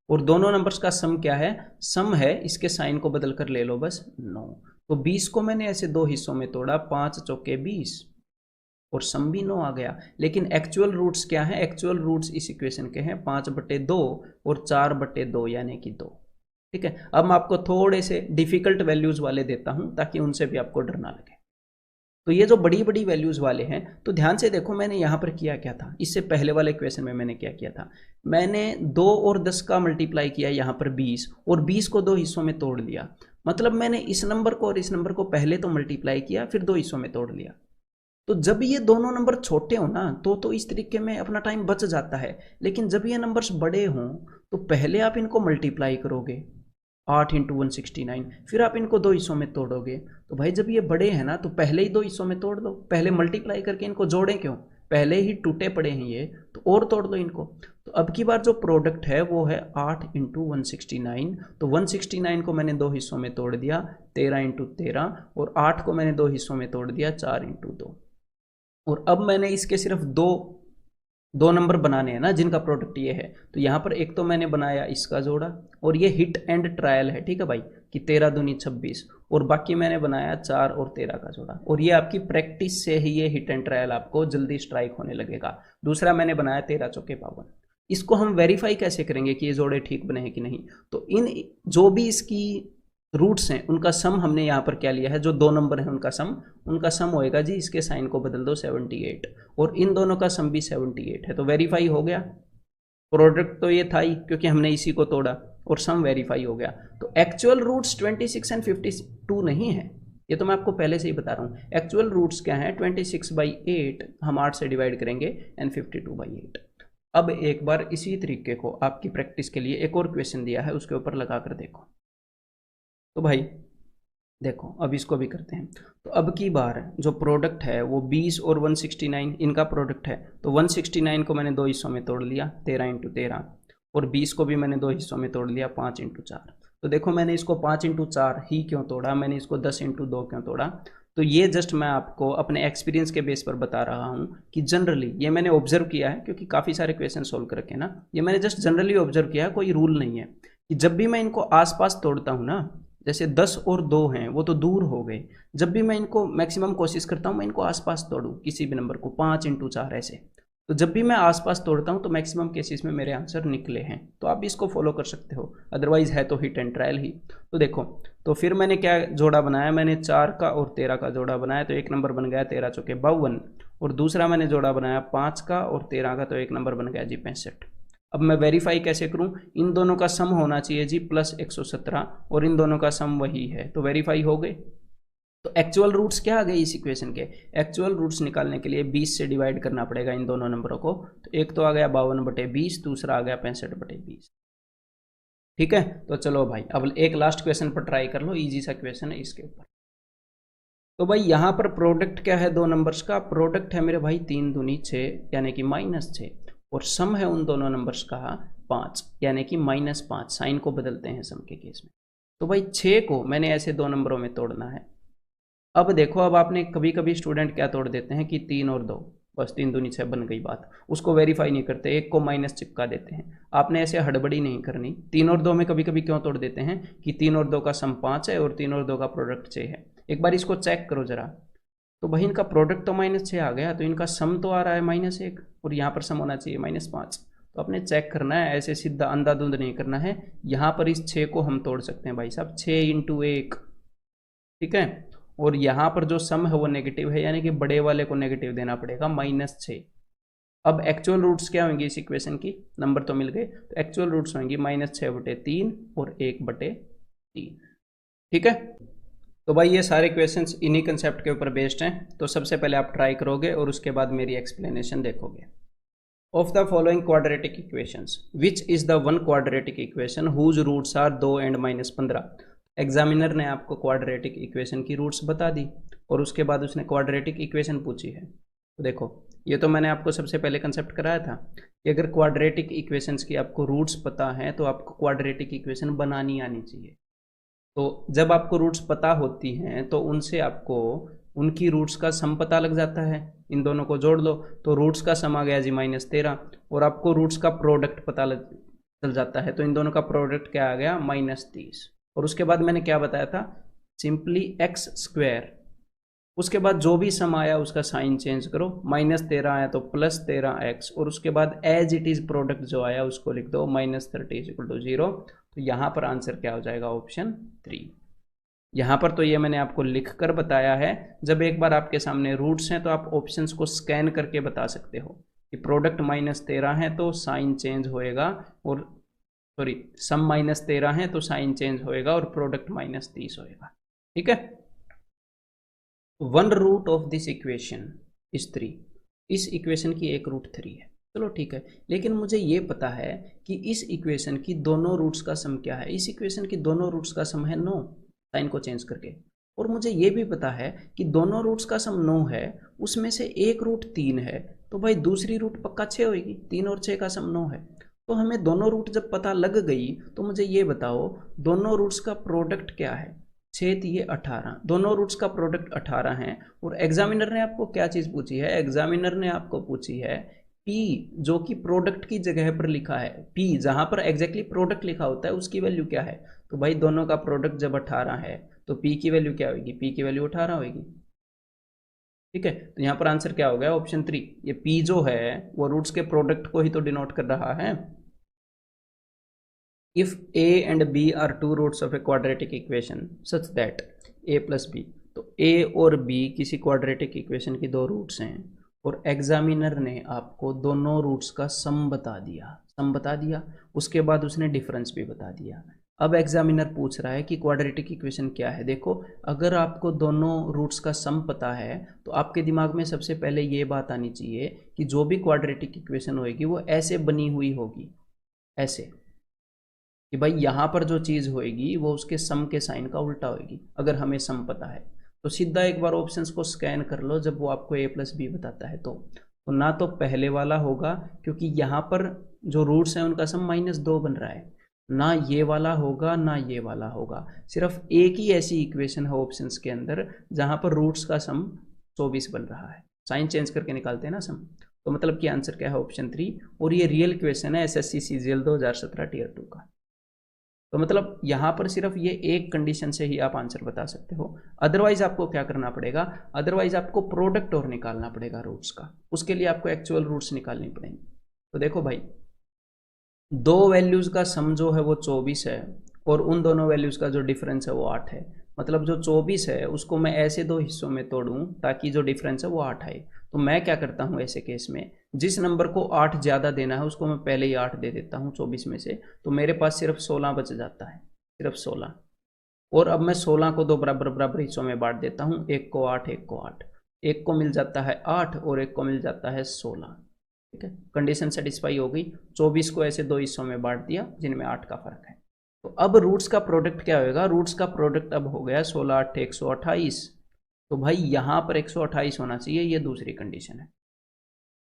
और दोनों नंबर्स का सम क्या है? सम है, इसके साइन को बदल कर ले लो बस 9। तो 20 को मैंने ऐसे दो हिस्सों में तोड़ा, 5 चौके 20, और सम भी 9 आ गया। लेकिन एक्चुअल रूट्स क्या है? एक्चुअल रूट्स इस इक्वेशन के हैं 5/2 और 4/2 यानी कि 2। ठीक है, अब मैं आपको थोड़े से डिफिकल्ट वैल्यूज वाले देता हूं ताकि उनसे भी आपको डर ना लगे। तो ये जो बड़ी बड़ी वैल्यूज वाले हैं, तो ध्यान से देखो मैंने यहां पर किया क्या था। इससे पहले वाले क्वेश्चन में मैंने क्या किया था? मैंने 2 और 10 का मल्टीप्लाई किया यहां पर 20, और 20 को दो हिस्सों में तोड़ दिया। मतलब मैंने इस नंबर को और इस नंबर को पहले तो मल्टीप्लाई किया, फिर दो हिस्सों में तोड़ लिया। तो जब ये दोनों नंबर छोटे हो ना, तो इस तरीके में अपना टाइम बच जाता है। लेकिन जब ये नंबर्स बड़े हों तो पहले आप इनको मल्टीप्लाई करोगे 8 इंटू 169, फिर आप इनको दो हिस्सों में तोड़ोगे। तो भाई जब ये बड़े हैं ना, तो पहले ही दो हिस्सों में तोड़ दो, पहले मल्टीप्लाई करके इनको जोड़ें क्यों? पहले ही टूटे पड़े हैं ये, तो और तोड़ दो इनको। तो अब की बार जो प्रोडक्ट है वो है 8 इंटू 169। तो 169 को मैंने दो हिस्सों में तोड़ दिया 13 इंटू 13, और 8 को मैंने दो हिस्सों में तोड़ दिया 4 इंटू 2। और अब मैंने इसके सिर्फ दो नंबर बनाने हैं ना जिनका प्रोडक्ट ये है। तो यहाँ पर एक तो मैंने बनाया इसका जोड़ा, और ये हिट एंड ट्रायल है, ठीक है भाई, कि 13 दूनी 26, और बाकी मैंने बनाया 4 और 13 का जोड़ा। और ये आपकी प्रैक्टिस से ही ये हिट एंड ट्रायल आपको जल्दी स्ट्राइक होने लगेगा। दूसरा मैंने बनाया 13 चौके 52। इसको हम वेरीफाई कैसे करेंगे कि ये जोड़े ठीक बने हैं कि नहीं? तो इन जो भी इसकी रूट्स हैं उनका सम हमने यहाँ पर क्या लिया है, जो दो नंबर है उनका सम होएगा जी, इसके साइन को बदल दो 78, और इन दोनों का सम भी 78 है। तो वेरीफाई हो गया। प्रोडक्ट तो ये था ही क्योंकि हमने इसी को तोड़ा, और सम वेरीफाई हो गया। तो एक्चुअल रूट्स 26 एंड 52 नहीं है, ये तो मैं आपको पहले से ही बता रहा हूँ। एक्चुअल रूट्स क्या है? 26/8 हम 8 से डिवाइड करेंगे, एंड 52/8। अब एक बार इसी तरीके को आपकी प्रैक्टिस के लिए एक और क्वेश्चन दिया है, उसके ऊपर लगा कर देखो। तो भाई देखो, अब इसको भी करते हैं। तो अब की बार जो प्रोडक्ट है वो 20 और 169 इनका प्रोडक्ट है। तो 169 को मैंने दो हिस्सों में तोड़ लिया 13 इंटू 13, और 20 को भी मैंने दो हिस्सों में तोड़ लिया 5 इंटू 4। तो देखो मैंने इसको 5 इंटू 4 ही क्यों तोड़ा, मैंने इसको 10 इंटू 2 क्यों तोड़ा? तो ये जस्ट मैं आपको अपने एक्सपीरियंस के बेस पर बता रहा हूँ कि जनरली ये मैंने ऑब्जर्व किया है, क्योंकि काफ़ी सारे क्वेश्चन सोल्व करके ना, ये मैंने जस्ट जनरली ऑब्जर्व किया है, कोई रूल नहीं है। कि जब भी मैं इनको आसपास तोड़ता हूँ ना, जैसे 10 और 2 हैं वो तो दूर हो गए, जब भी मैं इनको मैक्सिमम कोशिश करता हूँ मैं इनको आसपास तोड़ूँ किसी भी नंबर को, 5 इंटू 4 ऐसे। तो जब भी मैं आसपास तोड़ता हूँ तो मैक्सिमम केसेस में मेरे आंसर निकले हैं। तो आप इसको फॉलो कर सकते हो, अदरवाइज है तो हिट एंड ट्रायल ही। तो देखो, तो फिर मैंने क्या जोड़ा बनाया? मैंने 4 का और 13 का जोड़ा बनाया, तो एक नंबर बन गया 13 चौके 52, और दूसरा मैंने जोड़ा बनाया 5 का और 13 का, तो एक नंबर बन गया जी 65। अब मैं वेरीफाई कैसे करूं? इन दोनों का सम होना चाहिए जी प्लस 117, और इन दोनों का सम वही है, तो वेरीफाई हो गए। तो एक्चुअल रूट्स क्या आ गए इस इक्वेशन के? एक्चुअल रूट्स निकालने के लिए 20 से डिवाइड करना पड़ेगा इन दोनों नंबरों को। तो एक तो आ गया 52/20, दूसरा आ गया 65/20। ठीक है, तो चलो भाई अब एक लास्ट क्वेश्चन पर ट्राई कर लो, इजी सा क्वेश्चन है इसके ऊपर। तो भाई यहाँ पर प्रोडक्ट क्या है, दो नंबर्स का प्रोडक्ट है मेरे भाई 3 दूनी 6 यानी कि -6, और सम है उन दोनों नंबर्स का 5 यानी कि -5। साइन को बदलते हैं सम के केस में। तो भाई 6 को मैंने ऐसे दो नंबरों में तोड़ना है। अब देखो, अब आपने कभी कभी स्टूडेंट क्या तोड़ देते हैं कि 3 और 2, बस 3 दूनी 6 बन गई बात, उसको वेरीफाई नहीं करते, एक को माइनस चिपका देते हैं। आपने ऐसे हड़बड़ी नहीं करनी। 3 और 2 में कभी कभी क्यों तोड़ देते हैं कि 3 और 2 का सम 5 है और 3 और 2 का प्रोडक्ट 6 है। एक बार इसको चेक करो जरा। तो भाई इनका प्रोडक्ट तो -6 आ गया, तो इनका सम तो आ रहा है -1, और यहाँ पर सम होना चाहिए -5। तो आपने चेक करना है, ऐसे सीधा अंधाधुंध नहीं करना है। यहाँ पर इस 6 को हम तोड़ सकते हैं भाई साहब, 6 × 1, ठीक है। और यहाँ पर जो सम है वो नेगेटिव है, यानी कि बड़े वाले को नेगेटिव देना पड़ेगा, -6। अब एक्चुअल रूट्स क्या होंगी इस इक्वेशन की, नंबर तो मिल गए, तो एक्चुअल रूट्स होंगी -6/3 और 1/3, ठीक है। तो भाई ये सारे क्वेश्चंस इन्हीं कंसेप्ट के ऊपर बेस्ड हैं। तो सबसे पहले आप ट्राई करोगे और उसके बाद मेरी एक्सप्लेनेशन देखोगे। Of the following quadratic equations which is the one quadratic equation whose roots are 2 and -15। Examiner ने आपको क्वाड्रेटिक इक्वेशन की रूट्स बता दी और उसके बाद उसने क्वाड्रेटिक इक्वेशन पूछी है। तो देखो, ये तो मैंने आपको सबसे पहले कंसेप्ट कराया था कि अगर क्वाड्रेटिक इक्वेशंस की आपको रूट्स पता है तो आपको क्वाड्रेटिक इक्वेशन बनानी आनी चाहिए। तो जब आपको रूट्स पता होती हैं तो उनसे आपको उनकी रूट्स का सम पता लग जाता है। इन दोनों को जोड़ लो तो रूट्स का सम आ गया जी -13, और आपको रूट्स का प्रोडक्ट पता लग चल जाता है। तो इन दोनों का प्रोडक्ट क्या आ गया, -30। और उसके बाद मैंने क्या बताया था, सिंपली x²। उसके बाद जो भी सम आया उसका साइन चेंज करो, -13 आया तो +13x, और उसके बाद एज इट इज प्रोडक्ट जो आया उसको लिख दो -30 = 0। तो यहाँ पर आंसर क्या हो जाएगा, ऑप्शन 3। यहाँ पर तो ये मैंने आपको लिख कर बताया है। जब एक बार आपके सामने रूट्स हैं तो आप ऑप्शंस को स्कैन करके बता सकते हो कि प्रोडक्ट -13 है तो साइन चेंज होएगा, और सॉरी सम -13 है तो साइन चेंज होएगा और प्रोडक्ट -30 होएगा, ठीक है। One root of this equation is 3। इस इक्वेशन की एक रूट 3 है, चलो ठीक है। लेकिन मुझे ये पता है कि इस इक्वेशन की दोनों रूट्स का सम क्या है। इस इक्वेशन की दोनों रूट्स का सम है 9, साइन को चेंज करके। और मुझे ये भी पता है कि दोनों रूट्स का सम 9 है, उसमें से एक रूट 3 है, तो भाई दूसरी रूट पक्का 6 होगी। 3 और 6 का सम 9 है। तो हमें दोनों रूट जब पता लग गई तो मुझे ये बताओ दोनों रूट्स का प्रोडक्ट क्या है। 6 3 18, दोनों रूट्स का प्रोडक्ट 18 है। और एग्जामिनर ने आपको क्या चीज़ पूछी है, एग्जामिनर ने आपको पूछी है P, जो कि प्रोडक्ट की जगह पर लिखा है। P जहां पर एग्जैक्टली प्रोडक्ट लिखा होता है उसकी वैल्यू क्या है। तो भाई दोनों का प्रोडक्ट जब 18 है तो P की वैल्यू क्या होगी, P की वैल्यू 18 होगी, ठीक है। तो यहाँ पर आंसर क्या हो गया, ऑप्शन 3। ये P जो है वो रूट्स के प्रोडक्ट को ही तो डिनोट कर रहा है। If a and b are two roots of a quadratic equation such that a plus b, तो a और b किसी क्वाड्रेटिक इक्वेशन की दो रूट्स हैं और एग्जामिनर ने आपको दोनों रूट्स का सम बता दिया, उसके बाद उसने डिफरेंस भी बता दिया। अब एग्जामिनर पूछ रहा है कि क्वाड्रेटिक इक्वेशन क्या है। देखो, अगर आपको दोनों रूट्स का सम पता है तो आपके दिमाग में सबसे पहले ये बात आनी चाहिए कि जो भी क्वाड्रेटिक इक्वेशन होगी वो ऐसे बनी हुई होगी, ऐसे कि भाई यहाँ पर जो चीज़ होएगी वो उसके सम के साइन का उल्टा होएगी। अगर हमें सम पता है तो सीधा एक बार ऑप्शंस को स्कैन कर लो, जब वो आपको a + b बताता है तो ना तो पहले वाला होगा क्योंकि यहाँ पर जो रूट्स हैं उनका सम -2 बन रहा है, ना ये वाला होगा ना ये वाला होगा। सिर्फ एक ही ऐसी इक्वेशन है ऑप्शंस के अंदर जहाँ पर रूट्स का सम 24 बन रहा है। साइन चेंज करके निकालते हैं ना सम। तो मतलब कि आंसर क्या है, ऑप्शन 3। और ये रियल क्वेश्चन है SSC CGL 2017 Tier 2 का। तो मतलब यहाँ पर सिर्फ ये एक कंडीशन से ही आप आंसर बता सकते हो। अदरवाइज आपको क्या करना पड़ेगा, अदरवाइज आपको प्रोडक्ट और निकालना पड़ेगा रूट्स का। उसके लिए आपको एक्चुअल रूट्स निकालनी पड़ेंगी। तो देखो भाई, दो वैल्यूज का सम जो है वो 24 है और उन दोनों वैल्यूज का जो डिफरेंस है वो 8 है। मतलब जो 24 है उसको मैं ऐसे दो हिस्सों में तोड़ूं ताकि जो डिफरेंस है वो 8 आए। तो मैं क्या करता हूँ ऐसे केस में, जिस नंबर को 8 ज़्यादा देना है उसको मैं पहले ही 8 दे देता हूँ 24 में से। तो मेरे पास सिर्फ 16 बच जाता है, सिर्फ 16। और अब मैं 16 को दो बराबर बराबर हिस्सों में बांट देता हूँ, एक को 8 एक को 8। एक को मिल जाता है 8 और एक को मिल जाता है 16, ठीक है। कंडीशन सेटिस्फाई हो गई। 24 को ऐसे दो हिस्सों में बांट दिया जिनमें 8 का फर्क है। तो अब रूट्स का प्रोडक्ट क्या होगा, रूट्स का प्रोडक्ट अब हो गया 16 8 128। तो भाई यहाँ पर 128 होना चाहिए, ये दूसरी कंडीशन है।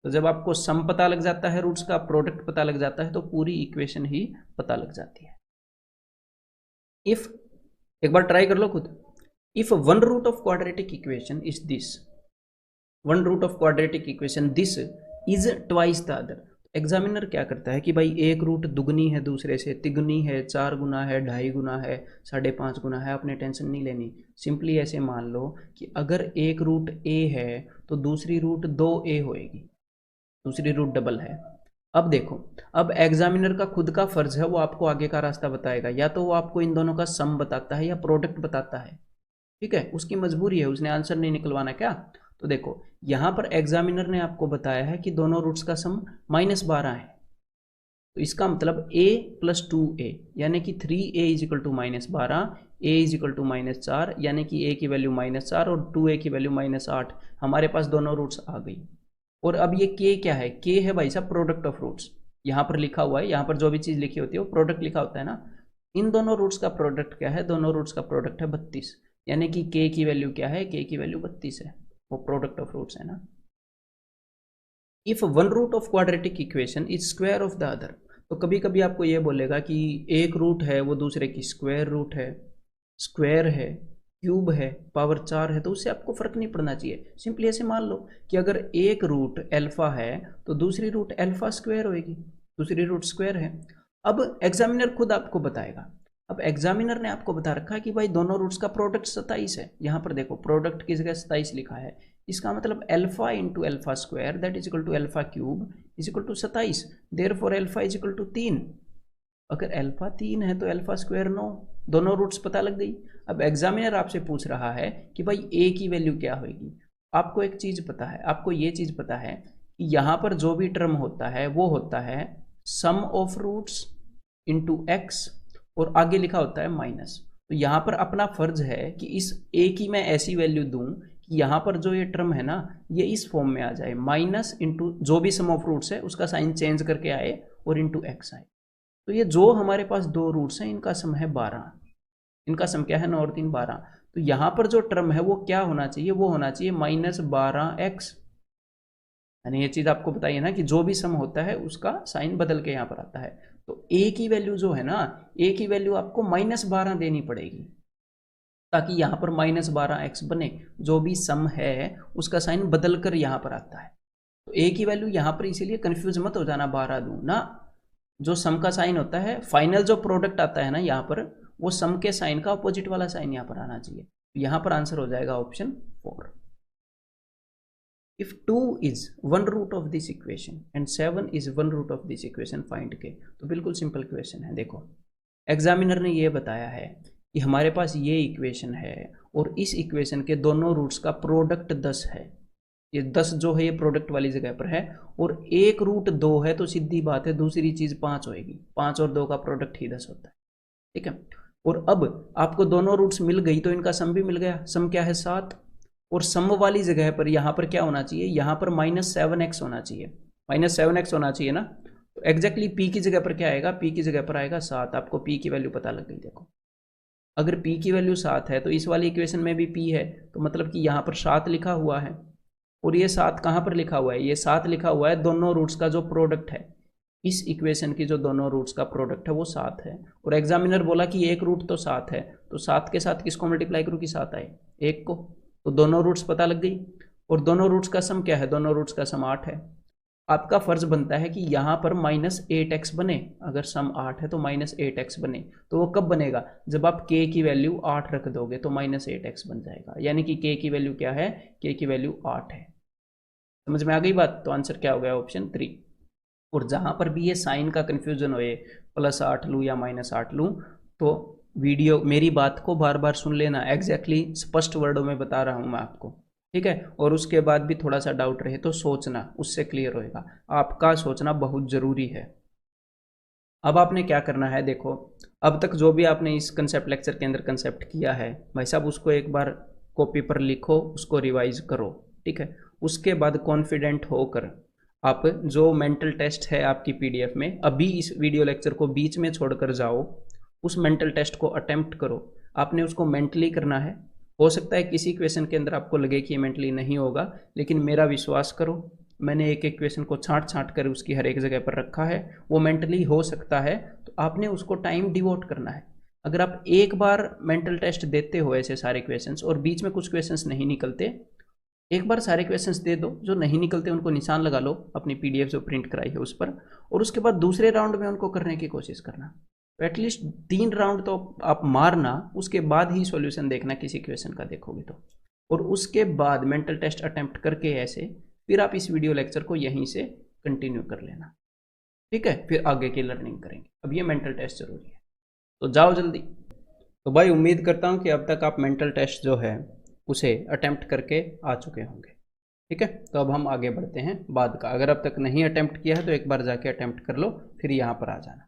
तो जब आपको सम पता लग जाता है, रूट्स का प्रोडक्ट पता लग जाता है, तो पूरी इक्वेशन ही पता लग जाती है। इफ, एक बार ट्राई कर लो खुद, if one root of quadratic equation is this, one root of quadratic equation this is twice the other. Examiner क्या करता है कि भाई एक रूट दुगनी है, दूसरे से तिगुनी है, 4 गुना है, 2.5 गुना है, 5.5 गुना है, आपने टेंशन नहीं लेनी। सिंपली ऐसे मान लो कि अगर एक रूट ए है तो दूसरी रूट 2a होएगी, दूसरी रूट डबल है। अब देखो, अब एग्जामिनर का खुद का फर्ज है, वो आपको आगे का रास्ता बताएगा, या तो वो आपको इन दोनों का सम बताता है या प्रोडक्ट बताता है, ठीक है, उसकी मजबूरी है, उसने आंसर नहीं निकलवाना क्या। तो देखो यहां पर एग्जामिनर ने आपको बताया है कि दोनों रूट्स का सम -12 है, तो इसका मतलब a + 2a यानी कि 3a = -12, a = -4, यानी कि a की वैल्यू -4 और 2a की वैल्यू -8। हमारे पास दोनों रूट्स आ गई। और अब ये k क्या है, k है भाई साहब प्रोडक्ट ऑफ रूट्स, यहाँ पर लिखा हुआ है, यहाँ पर जो भी चीज़ लिखी होती है वो प्रोडक्ट लिखा होता है ना। इन दोनों रूट्स का प्रोडक्ट क्या है, दोनों रूट्स का प्रोडक्ट है 32, यानी कि k की वैल्यू क्या है, k की वैल्यू 32 है, वो प्रोडक्ट ऑफ रूट्स है ना। If one root of quadratic equation is square of the other, तो कभी कभी आपको ये बोलेगा कि एक रूट है वो दूसरे की स्क्वायर रूट है, स्क्वायर है, क्यूब है, पावर 4 है, तो उससे आपको फर्क नहीं पड़ना चाहिए। सिंपली ऐसे मान लो कि अगर एक रूट अल्फा है तो दूसरी रूट अल्फा स्क्वायर होएगी, दूसरी रूट स्क्वायर है। अब एग्जामिनर खुद आपको बताएगा, अब एग्जामिनर ने आपको बता रखा है कि भाई दोनों रूट्स का प्रोडक्ट 27 है, यहाँ पर देखो प्रोडक्ट की जगह 27 लिखा है, इसका मतलब alpha into alpha square that is equal to alpha cube is equal to 27, therefore alpha is equal to 3। अगर अल्फा 3 है तो अल्फा स्क्वायर 9, दोनों रूट्स पता लग गई। अब एग्जामिनर आपसे पूछ रहा है कि भाई ए की वैल्यू क्या होगी। आपको एक चीज पता है, आपको ये चीज पता है कि यहाँ पर जो भी टर्म होता है वो होता है sum of roots into x, और आगे लिखा होता है माइनस। तो यहाँ पर अपना फर्ज है कि इस ए की मैं ऐसी वैल्यू दूं कि यहाँ पर जो ये टर्म है ना ये इस फॉर्म में आ जाए, माइनस इंटू जो भी सम ऑफ रूट्स है उसका साइन चेंज करके आए और इंटू एक्स आए। तो ये जो हमारे पास दो रूट्स हैं इनका सम है 12, इनका सम क्या है 9 और 3 12। तो यहाँ पर जो टर्म है वो क्या होना चाहिए, वो होना चाहिए -12x, यानी ये चीज आपको बताइए ना कि जो भी सम होता है उसका साइन बदल के यहाँ पर आता है। तो a की वैल्यू जो है ना, a की वैल्यू आपको -12 देनी पड़ेगी ताकि यहाँ पर -12x बने, जो भी सम है उसका साइन बदल कर यहाँ पर आता है। तो a की वैल्यू यहाँ पर, इसीलिए कंफ्यूज मत हो जाना, 12 दूं ना, जो सम का साइन होता है फाइनल जो प्रोडक्ट आता है ना यहाँ पर, वो सम के साइन का अपोजिट वाला साइन यहाँ पर आना चाहिए। तो यहाँ पर आंसर हो जाएगा option 4। If 2 is one root of this equation and 7 is one root of this equation, find k। तो बिल्कुल सिंपल क्वेश्चन है। देखो एग्जामिनर ने ये बताया है कि हमारे पास ये इक्वेशन है और इस इक्वेशन के दोनों रूट्स का प्रोडक्ट 10 है, ये 10 जो है ये प्रोडक्ट वाली जगह पर है, और एक रूट 2 है, तो सीधी बात है दूसरी चीज 5 होएगी, 5 और 2 का प्रोडक्ट ही 10 होता है, ठीक है। और अब आपको दोनों रूट्स मिल गई तो इनका सम भी मिल गया, सम क्या है 7, और सम वाली जगह पर यहाँ पर क्या होना चाहिए, यहाँ पर -7x होना चाहिए, -7x होना चाहिए ना। तो एग्जैक्टली p की जगह पर क्या आएगा, p की जगह पर आएगा 7। आपको p की वैल्यू पता लग गई। देखो अगर p की वैल्यू 7 है तो इस वाली इक्वेशन में भी p है, तो मतलब कि यहाँ पर 7 लिखा हुआ है, और ये 7 कहाँ पर लिखा हुआ है, ये 7 लिखा हुआ है दोनों रूट्स का जो प्रोडक्ट है, इस इक्वेशन की जो दोनों रूट्स का प्रोडक्ट है वो 7 है। और एग्जामिनर बोला कि एक रूट तो 7 है, तो 7 के साथ किसको मल्टीप्लाई करूँ कि 7 आए, एक को, तो दोनों रूट्स पता लग गई। और दोनों रूट्स का सम क्या है, दोनों रूट्स का सम 8 है। आपका फर्ज बनता है कि यहाँ पर -8x बने, अगर सम 8 है तो -8x बने। तो वो कब बनेगा, जब आप k की वैल्यू 8 रख दोगे तो -8x बन जाएगा, यानी कि k की वैल्यू क्या है, k की वैल्यू 8 है। समझ में आ गई बात। तो आंसर क्या हो गया, ऑप्शन 3। और जहां पर भी ये साइन का कंफ्यूजन होए, +8 लूँ या -8 लूँ, तो वीडियो मेरी बात को बार बार सुन लेना, एग्जैक्टली स्पष्ट वर्डों में बता रहा हूं मैं आपको, ठीक है। और उसके बाद भी थोड़ा सा डाउट रहे तो सोचना, उससे क्लियर होएगा। आपका सोचना बहुत जरूरी है। अब आपने क्या करना है, देखो अब तक जो भी आपने इस कंसेप्ट लेक्चर के अंदर कंसेप्ट किया है भाई साहब, उसको एक बार कॉपी पर लिखो, उसको रिवाइज करो, ठीक है। उसके बाद कॉन्फिडेंट होकर आप जो मेंटल टेस्ट है आपकी पीडीएफ में, अभी इस वीडियो लेक्चर को बीच में छोड़कर जाओ, उस मेंटल टेस्ट को अटेम्प्ट करो। आपने उसको मेंटली करना है, हो सकता है किसी क्वेश्चन के अंदर आपको लगे कि ये मेंटली नहीं होगा, लेकिन मेरा विश्वास करो, मैंने एक एक क्वेश्चन को छांट छांट कर उसकी हर एक जगह पर रखा है, वो मेंटली हो सकता है। तो आपने उसको टाइम डिवोट करना है। अगर आप एक बार मेंटल टेस्ट देते हो ऐसे सारे क्वेश्चंस और बीच में कुछ क्वेश्चंस नहीं निकलते, एक बार सारे क्वेश्चंस दे दो, जो नहीं निकलते उनको निशान लगा लो अपनी पीडीएफ जो प्रिंट कराई है उस पर, और उसके बाद दूसरे राउंड में उनको करने की कोशिश करना। तो एटलीस्ट 3 राउंड तो आप मारना, उसके बाद ही सॉल्यूशन देखना किसी क्वेश्चन का देखोगे तो, और उसके बाद मेंटल टेस्ट अटेम्प्ट करके ऐसे फिर आप इस वीडियो लेक्चर को यहीं से कंटिन्यू कर लेना, ठीक है। फिर आगे की लर्निंग करेंगे, अब ये मेंटल टेस्ट जरूरी है, तो जाओ जल्दी। तो भाई उम्मीद करता हूँ कि अब तक आप मेंटल टेस्ट जो है उसे अटेम्प्ट करके आ चुके होंगे, ठीक है। तो अब हम आगे बढ़ते हैं बाद का। अगर अब तक नहीं अटेम्प्ट किया है तो एक बार जाके अटेम्प्ट कर लो, फिर यहाँ पर आ जाना।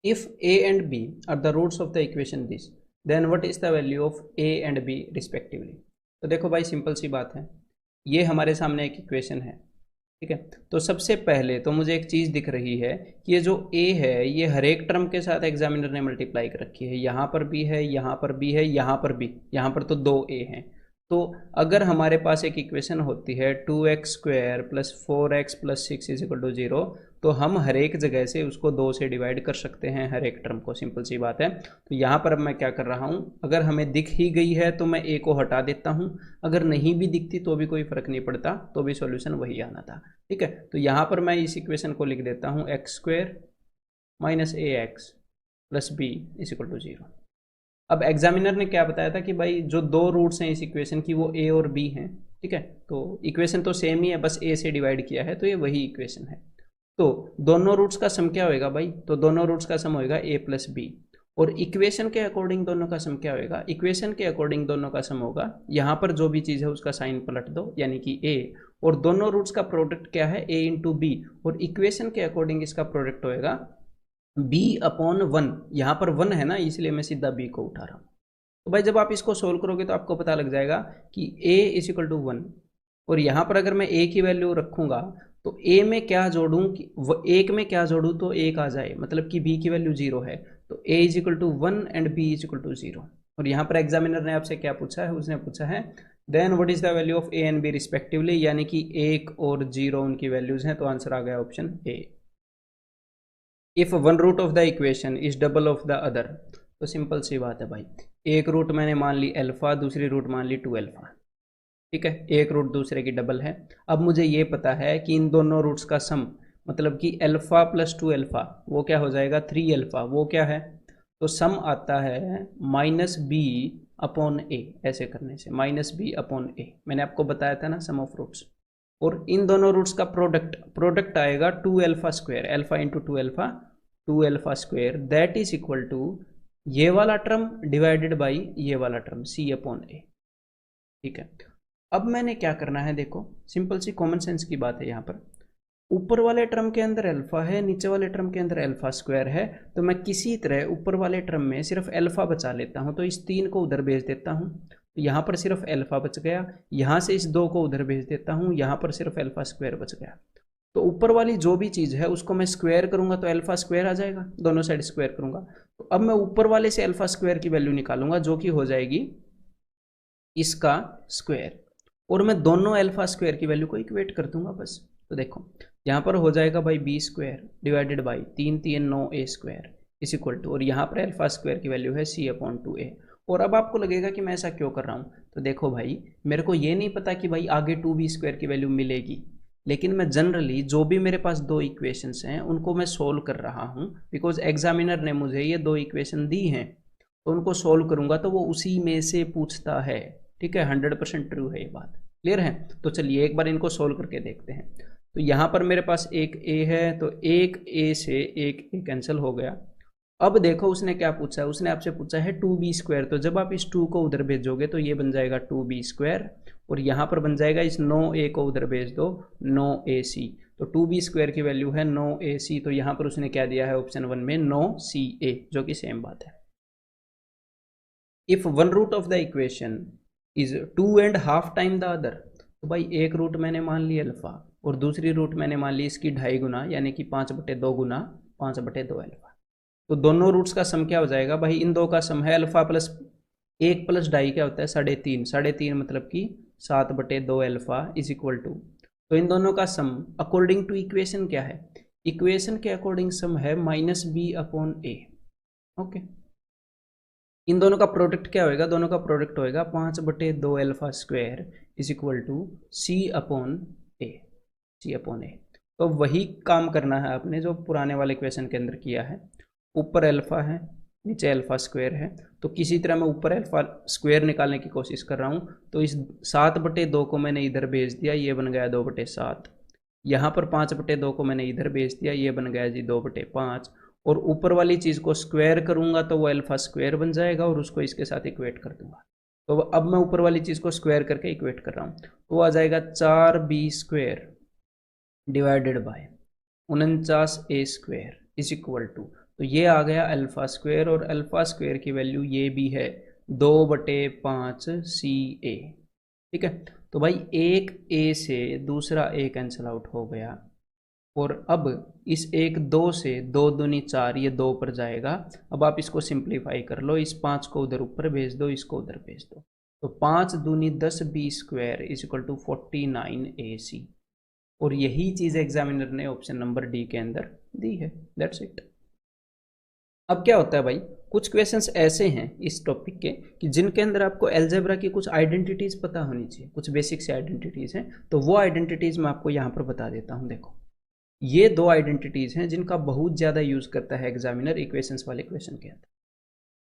If a and b are the roots of the equation this, then what is the value of a and b respectively. तो देखो भाई सिंपल सी बात है, ये हमारे सामने एक इक्वेशन है, ठीक है। तो सबसे पहले तो मुझे एक चीज़ दिख रही है कि ये जो a है ये हर एक टर्म के साथ एग्जामिनर ने मल्टीप्लाई कर रखी है, यहाँ पर भी है, यहाँ पर भी है, यहाँ पर भी, यहाँ पर तो 2a हैं। तो अगर हमारे पास एक इक्वेशन होती है 2x² + 4x + 6 = 0, तो हम हर एक जगह से उसको 2 से डिवाइड कर सकते हैं हर एक टर्म को, सिंपल सी बात है। तो यहाँ पर अब मैं क्या कर रहा हूँ, अगर हमें दिख ही गई है तो मैं a को हटा देता हूँ, अगर नहीं भी दिखती तो भी कोई फर्क नहीं पड़ता, तो भी सॉल्यूशन वही आना था, ठीक है। तो यहाँ पर मैं इस इक्वेशन को लिख देता हूँ x² - ax + b = 0। अब एग्जामिनर ने क्या बताया था कि भाई जो 2 रूट्स हैं इस इक्वेशन की वो a और b हैं, ठीक है। तो इक्वेशन तो सेम ही है, बस a से डिवाइड किया है, तो ये वही इक्वेशन है। तो दोनों रूट्स का सम क्या होएगा भाई, तो दोनों रूट्स का सम होएगा a + b, और इक्वेशन के अकॉर्डिंग दोनों का सम क्या होएगा, इक्वेशन के अकॉर्डिंग दोनों का सम होगा, यहाँ पर जो भी चीज़ है उसका साइन पलट दो, यानी कि a, और दोनों रूट्स का प्रोडक्ट क्या है a × b, और इक्वेशन के अकॉर्डिंग इसका प्रोडक्ट होएगा b/1। यहाँ पर 1 है ना, इसलिए मैं सीधा b को उठा रहा हूँ। तो भाई जब आप इसको सोल्व करोगे तो आपको पता लग जाएगा कि a = 1, और यहाँ पर अगर मैं a की वैल्यू रखूंगा तो a में क्या जोड़ूं कि एक में क्या जोड़ूं तो 1 आ जाए, मतलब कि b की वैल्यू 0 है, तो a = 1 एंड b = 0। और यहाँ पर एग्जामिनर ने आपसे क्या पूछा है, उसने पूछा है then what is the value of a and b respectively, यानी कि 1 और 0 उनकी वैल्यूज हैं, तो आंसर आ गया option A. If one root of the equation is double of the other, तो सिंपल सी बात है भाई, एक रूट मैंने मान ली अल्फा, दूसरी रूट मान ली 2α, ठीक है, एक रूट दूसरे की डबल है। अब मुझे ये पता है कि इन दोनों रूट्स का सम, मतलब कि अल्फा + 2α वो क्या हो जाएगा 3α, वो क्या है, तो सम आता है -b/a, ऐसे करने से -b/a, मैंने आपको बताया था ना सम ऑफ रूट्स। और इन दोनों रूट्स का प्रोडक्ट आएगा 2α², alpha × 2α, 2α², that is equal to ये वाला टर्म डिवाइडेड बाई ये वाला टर्म c/a, ठीक है। अब मैंने क्या करना है, देखो सिंपल सी कॉमन सेंस की बात है, यहाँ पर ऊपर वाले टर्म के अंदर अल्फा है, नीचे वाले टर्म के अंदर α² है, तो मैं किसी तरह ऊपर वाले टर्म में सिर्फ अल्फा बचा लेता हूँ, तो इस 3 को उधर भेज देता हूँ, तो यहाँ पर सिर्फ अल्फा बच गया, यहाँ से इस 2 को उधर भेज देता हूँ, यहाँ पर सिर्फ α² बच गया। तो ऊपर वाली जो भी चीज़ है उसको मैं स्क्वायर करूंगा तो α² आ जाएगा, दोनों साइड स्क्वायर करूंगा, तो अब मैं ऊपर वाले से α² की वैल्यू निकालूंगा जो कि हो जाएगी इसका स्क्वायर, और मैं दोनों α² की वैल्यू को इक्वेट कर दूंगा बस। तो देखो यहाँ पर हो जाएगा भाई b² divided by 3 3 9a² is equal to, और यहाँ पर α² की वैल्यू है c/2a। और अब आपको लगेगा कि मैं ऐसा क्यों कर रहा हूँ, तो देखो भाई मेरे को ये नहीं पता कि भाई आगे 2b² की वैल्यू मिलेगी, लेकिन मैं जनरली जो भी मेरे पास 2 इक्वेशंस हैं उनको मैं सोल्व कर रहा हूँ, बिकॉज एग्जामिनर ने मुझे ये 2 इक्वेशन दी हैं, तो उनको सोल्व करूँगा तो वो उसी में से पूछता है, ठीक है, 100% ट्रू है ये बात, क्लियर है। तो चलिए एक बार इनको सोल्व करके देखते हैं। तो यहाँ पर मेरे पास एक a है, तो एक a से एक a कैंसिल हो गया। अब देखो उसने क्या पूछा है, उसने आपसे पूछा है 2b², तो जब आप इस 2 को उधर भेजोगे तो ये बन जाएगा 2b², और यहाँ पर बन जाएगा इस 9a को उधर भेज दो 9ac, तो 2b² की वैल्यू है 9ac, तो यहाँ पर उसने क्या दिया है ऑप्शन 1 में 9ca, जो कि सेम बात है। If one root of the equation is 2.5 time the other, तो भाई एक रूट मैंने मान ली अल्फा और दूसरी रूट मैंने मान ली इसकी 2.5 गुना, यानी कि 5/2 गुना 5/2 अल्फा, तो दोनों रूट्स का सम क्या हो जाएगा भाई, इन दो का सम है अल्फा + 1 प्लस ढाई क्या होता है 3.5, 3.5 मतलब कि 7/2 अल्फा इज इक्वल टू, तो इन दोनों का सम अकॉर्डिंग टू इक्वेशन क्या है, इक्वेशन के अकॉर्डिंग सम है -b/a। ओके, इन दोनों का प्रोडक्ट क्या होएगा, दोनों का प्रोडक्ट होएगा 5/2 alpha square is equal to c/a, c/a। तो वही काम करना है आपने जो पुराने वाले क्वेश्चन के अंदर किया है। ऊपर अल्फा है, नीचे अल्फा स्क्वायर है, तो किसी तरह मैं ऊपर अल्फा स्क्वायर निकालने की कोशिश कर रहा हूँ। तो इस 7/2 को मैंने इधर भेज दिया, ये बन गया 2/7। यहाँ पर 5/2 को मैंने इधर भेज दिया, ये बन गया जी 2/5। और ऊपर वाली चीज़ को स्क्वायर करूंगा तो वो अल्फा स्क्वायर बन जाएगा और उसको इसके साथ इक्वेट कर दूंगा। तो अब मैं ऊपर वाली चीज़ को स्क्वायर करके इक्वेट कर रहा हूँ, तो आ जाएगा 4b² divided by 49a² is equal to, तो ये आ गया अल्फा स्क्वायर, और अल्फा स्क्वायर की वैल्यू ये भी है 2/5 ca। ठीक है, तो भाई एक a से दूसरा a कैंसिल आउट हो गया, और अब इस 1 2 से 2 दूनी 4, ये 2 पर जाएगा। अब आप इसको सिंप्लीफाई कर लो, इस 5 को उधर ऊपर भेज दो, इसको उधर भेज दो, तो 5 दूनी 10 b² is equal to 49 ac। और यही चीज़ एग्जामिनर ने ऑप्शन नंबर डी के अंदर दी है। That's it. अब क्या होता है भाई, कुछ क्वेश्चंस ऐसे हैं इस टॉपिक के कि जिनके अंदर आपको अलजेब्रा की कुछ आइडेंटिटीज पता होनी चाहिए, कुछ बेसिक से आइडेंटिटीज हैं, तो वो आइडेंटिटीज मैं आपको यहाँ पर बता देता हूँ। देखो, ये 2 आइडेंटिटीज हैं जिनका बहुत ज़्यादा यूज करता है एग्जामिनर इक्वेशंस वाले क्वेश्चन के अंदर,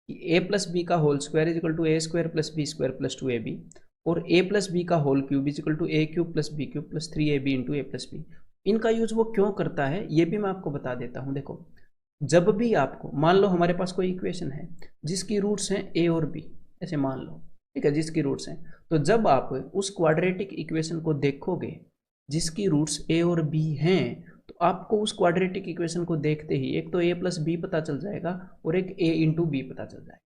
कि a+b² is equal to a² + b² + 2ab, और a+b is equal to a³ + b³ + 3ab into a+b। इनका यूज वो क्यों करता है ये भी मैं आपको बता देता हूँ। देखो, जब भी आपको मान लो हमारे पास कोई इक्वेशन है जिसकी रूट्स हैं a और b, ऐसे मान लो, ठीक है, जिसकी रूट्स हैं, तो जब आप उस क्वाड्रेटिक इक्वेशन को देखोगे जिसकी रूट्स a और b हैं, तो आपको उस क्वाड्रेटिक इक्वेशन को देखते ही एक तो a+b पता चल जाएगा और एक a इंटू b पता चल जाएगा।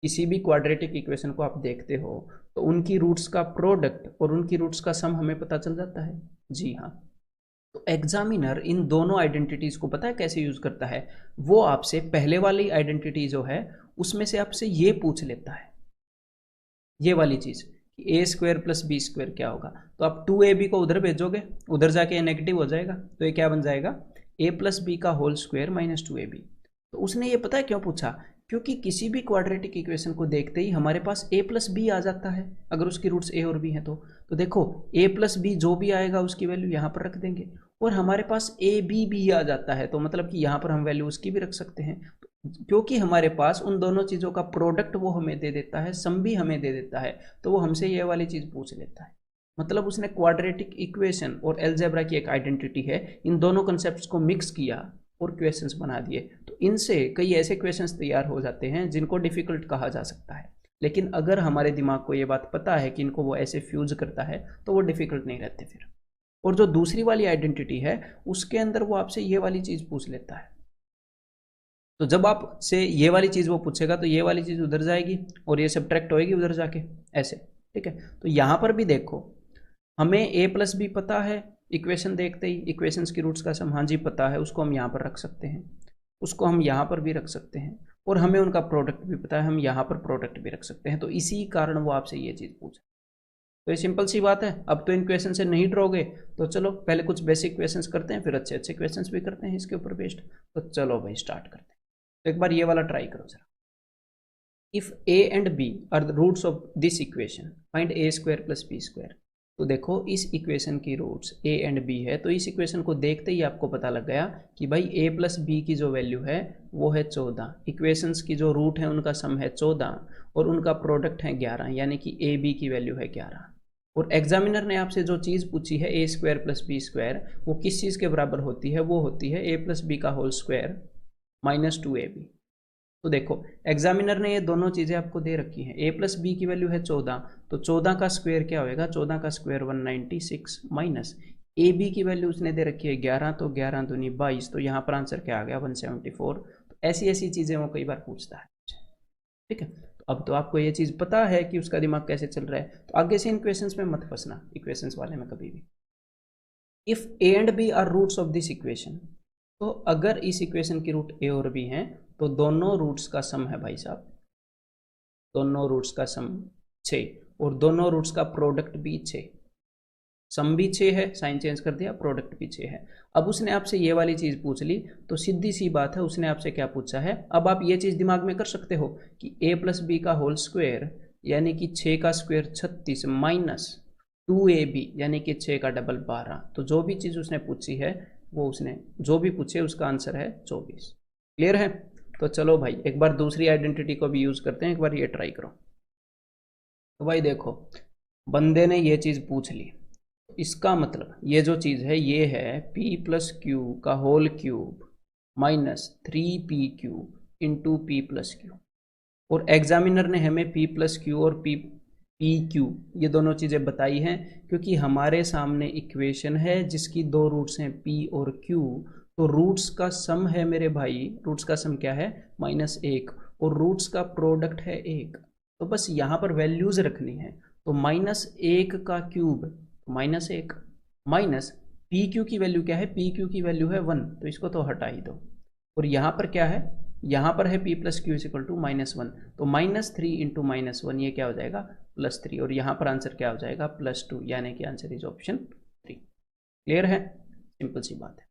किसी भी क्वाड्रेटिक इक्वेशन को आप देखते हो तो उनकी रूट्स का प्रोडक्ट और उनकी रूट्स का सम हमें पता चल जाता है। जी हाँ, तो एग्जामिनर इन दोनों आइडेंटिटीज को पता है कैसे यूज करता है, वो आपसे पहले वाली आइडेंटिटी जो है उसमें से आपसे ये पूछ लेता है, ये वाली चीज, a² + b² क्या होगा, तो आप 2ab को उधर भेजोगे, उधर जाके नेगेटिव हो जाएगा, तो ये क्या बन जाएगा a+b² - 2ab। तो उसने ये पता है क्यों पूछा, क्योंकि किसी भी क्वाड्रेटिक इक्वेशन को देखते ही हमारे पास a+b आ जाता है अगर उसकी रूट्स a और b हैं। तो देखो a+b जो भी आएगा उसकी वैल्यू यहाँ पर रख देंगे, और हमारे पास ab भी आ जाता है, तो मतलब कि यहाँ पर हम वैल्यू उसकी भी रख सकते हैं, क्योंकि हमारे पास उन दोनों चीज़ों का प्रोडक्ट वो हमें दे देता है, सम भी हमें दे देता है, तो वो हमसे ये वाली चीज़ पूछ लेता है। मतलब उसने क्वाड्रेटिक इक्वेशन और अलजेब्रा की एक आइडेंटिटी है, इन दोनों कंसेप्ट्स को मिक्स किया और क्वेश्चंस बना दिए। तो इनसे कई ऐसे क्वेश्चंस तैयार हो जाते हैं जिनको डिफिकल्ट कहा जा सकता है, लेकिन अगर हमारे दिमाग को ये बात पता है कि इनको वो ऐसे फ्यूज करता है तो वो डिफिकल्ट नहीं रहते फिर। और जो दूसरी वाली आइडेंटिटी है उसके अंदर वो आपसे ये वाली चीज़ पूछ लेता है, तो जब आपसे ये वाली चीज़ वो पूछेगा तो ये वाली चीज़ उधर जाएगी और ये सब्ट्रैक्ट होएगी उधर जाके, ऐसे। ठीक है, तो यहाँ पर भी देखो, हमें a+b पता है, इक्वेशन देखते ही इक्वेशंस की रूट्स का सम हाँ जी पता है, उसको हम यहाँ पर रख सकते हैं, उसको हम यहाँ पर भी रख सकते हैं, और हमें उनका प्रोडक्ट भी पता है, हम यहाँ पर प्रोडक्ट भी रख सकते हैं। तो इसी कारण वो आपसे ये चीज़ पूछे। तो ये सिंपल सी बात है। अब तो इन क्वेश्चन से नहीं डरोगे, तो चलो पहले कुछ बेसिक क्वेश्चंस करते हैं, फिर अच्छे अच्छे क्वेश्चंस भी करते हैं इसके ऊपर बेस्ड। तो चलो भाई स्टार्ट करते हैं। तो एक बार ये वाला ट्राई करो जरा। If a and b are the roots of this equation find a² + b²। तो देखो इस इक्वेशन की रूट्स a एंड b है, तो इस इक्वेशन को देखते ही आपको पता लग गया कि भाई a + b की जो वैल्यू है वो है 14, इक्वेशंस की जो रूट है उनका सम है 14 और उनका प्रोडक्ट है 11, यानी कि a b की वैल्यू है 11। और एग्जामिनर ने आपसे जो चीज़ पूछी है a² + b², वो किस चीज़ के बराबर होती है, वो होती है a + b² - 2ab। तो देखो एग्जामिनर ने ये दोनों चीज़ें आपको दे रखी हैं, a + b की वैल्यू है 14, तो 14 का स्क्वायर क्या होएगा, 14 का स्क्वायर 196 माइनस ए बी की वैल्यू उसने दे रखी है 11, तो 11 दूनी 22, तो यहाँ पर आंसर क्या आ गया 174। तो ऐसी ऐसी चीज़ें वो कई बार पूछता है। ठीक है, तो अब तो आपको ये चीज़ पता है कि उसका दिमाग कैसे चल रहा है, तो आगे से इन क्वेश्चंस में मत फंसना, इक्वेशंस वाले में कभी भी। If a and b are roots of this equation, तो अगर इस इक्वेशन की रूट ए और बी हैं तो दोनों रूट्स का सम है भाई साहब, दोनों रूट्स का सम 6 और दोनों रूट्स का प्रोडक्ट भी 6। सम भी 6 है, साइन चेंज कर दिया, प्रोडक्ट भी 6 है। अब उसने आपसे ये वाली चीज़ पूछ ली, तो सीधी सी बात है, उसने आपसे क्या पूछा है। अब आप ये चीज़ दिमाग में कर सकते हो कि a प्लस बी का होल स्क्वायर यानी कि 6 का स्क्वायर 36 माइनस 2ab यानी कि 6 का डबल 12। तो जो भी चीज़ उसने पूछी है वो उसने जो भी पूछे उसका आंसर है 24। क्लियर है? तो चलो भाई एक बार दूसरी आइडेंटिटी को भी यूज़ करते हैं, एक बार ये ट्राई करो। तो भाई देखो, बंदे ने ये चीज़ पूछ ली, इसका मतलब ये जो चीज़ है ये है p प्लस क्यू का whole cube minus 3p³ into p plus q. और एग्जामिनर ने हमें p प्लस क्यू और p/q ये दोनों चीज़ें बताई हैं, क्योंकि हमारे सामने इक्वेशन है जिसकी दो रूट्स हैं p और q। तो रूट्स का सम है मेरे भाई, रूट्स का सम क्या है -1 और रूट्स का प्रोडक्ट है 1। तो बस यहाँ पर वैल्यूज रखनी है। तो -1 का क्यूब -1 माइनस पी क्यू की वैल्यू क्या है, पी क्यू की वैल्यू है 1, तो इसको तो हटा ही दो। और यहाँ पर क्या है, यहाँ पर है p plus q equal to -1, तो -3 इंटू -1 ये क्या हो जाएगा +3, और यहाँ पर आंसर क्या हो जाएगा +2, यानी कि आंसर इज ऑप्शन 3। क्लियर है? सिंपल सी बात है।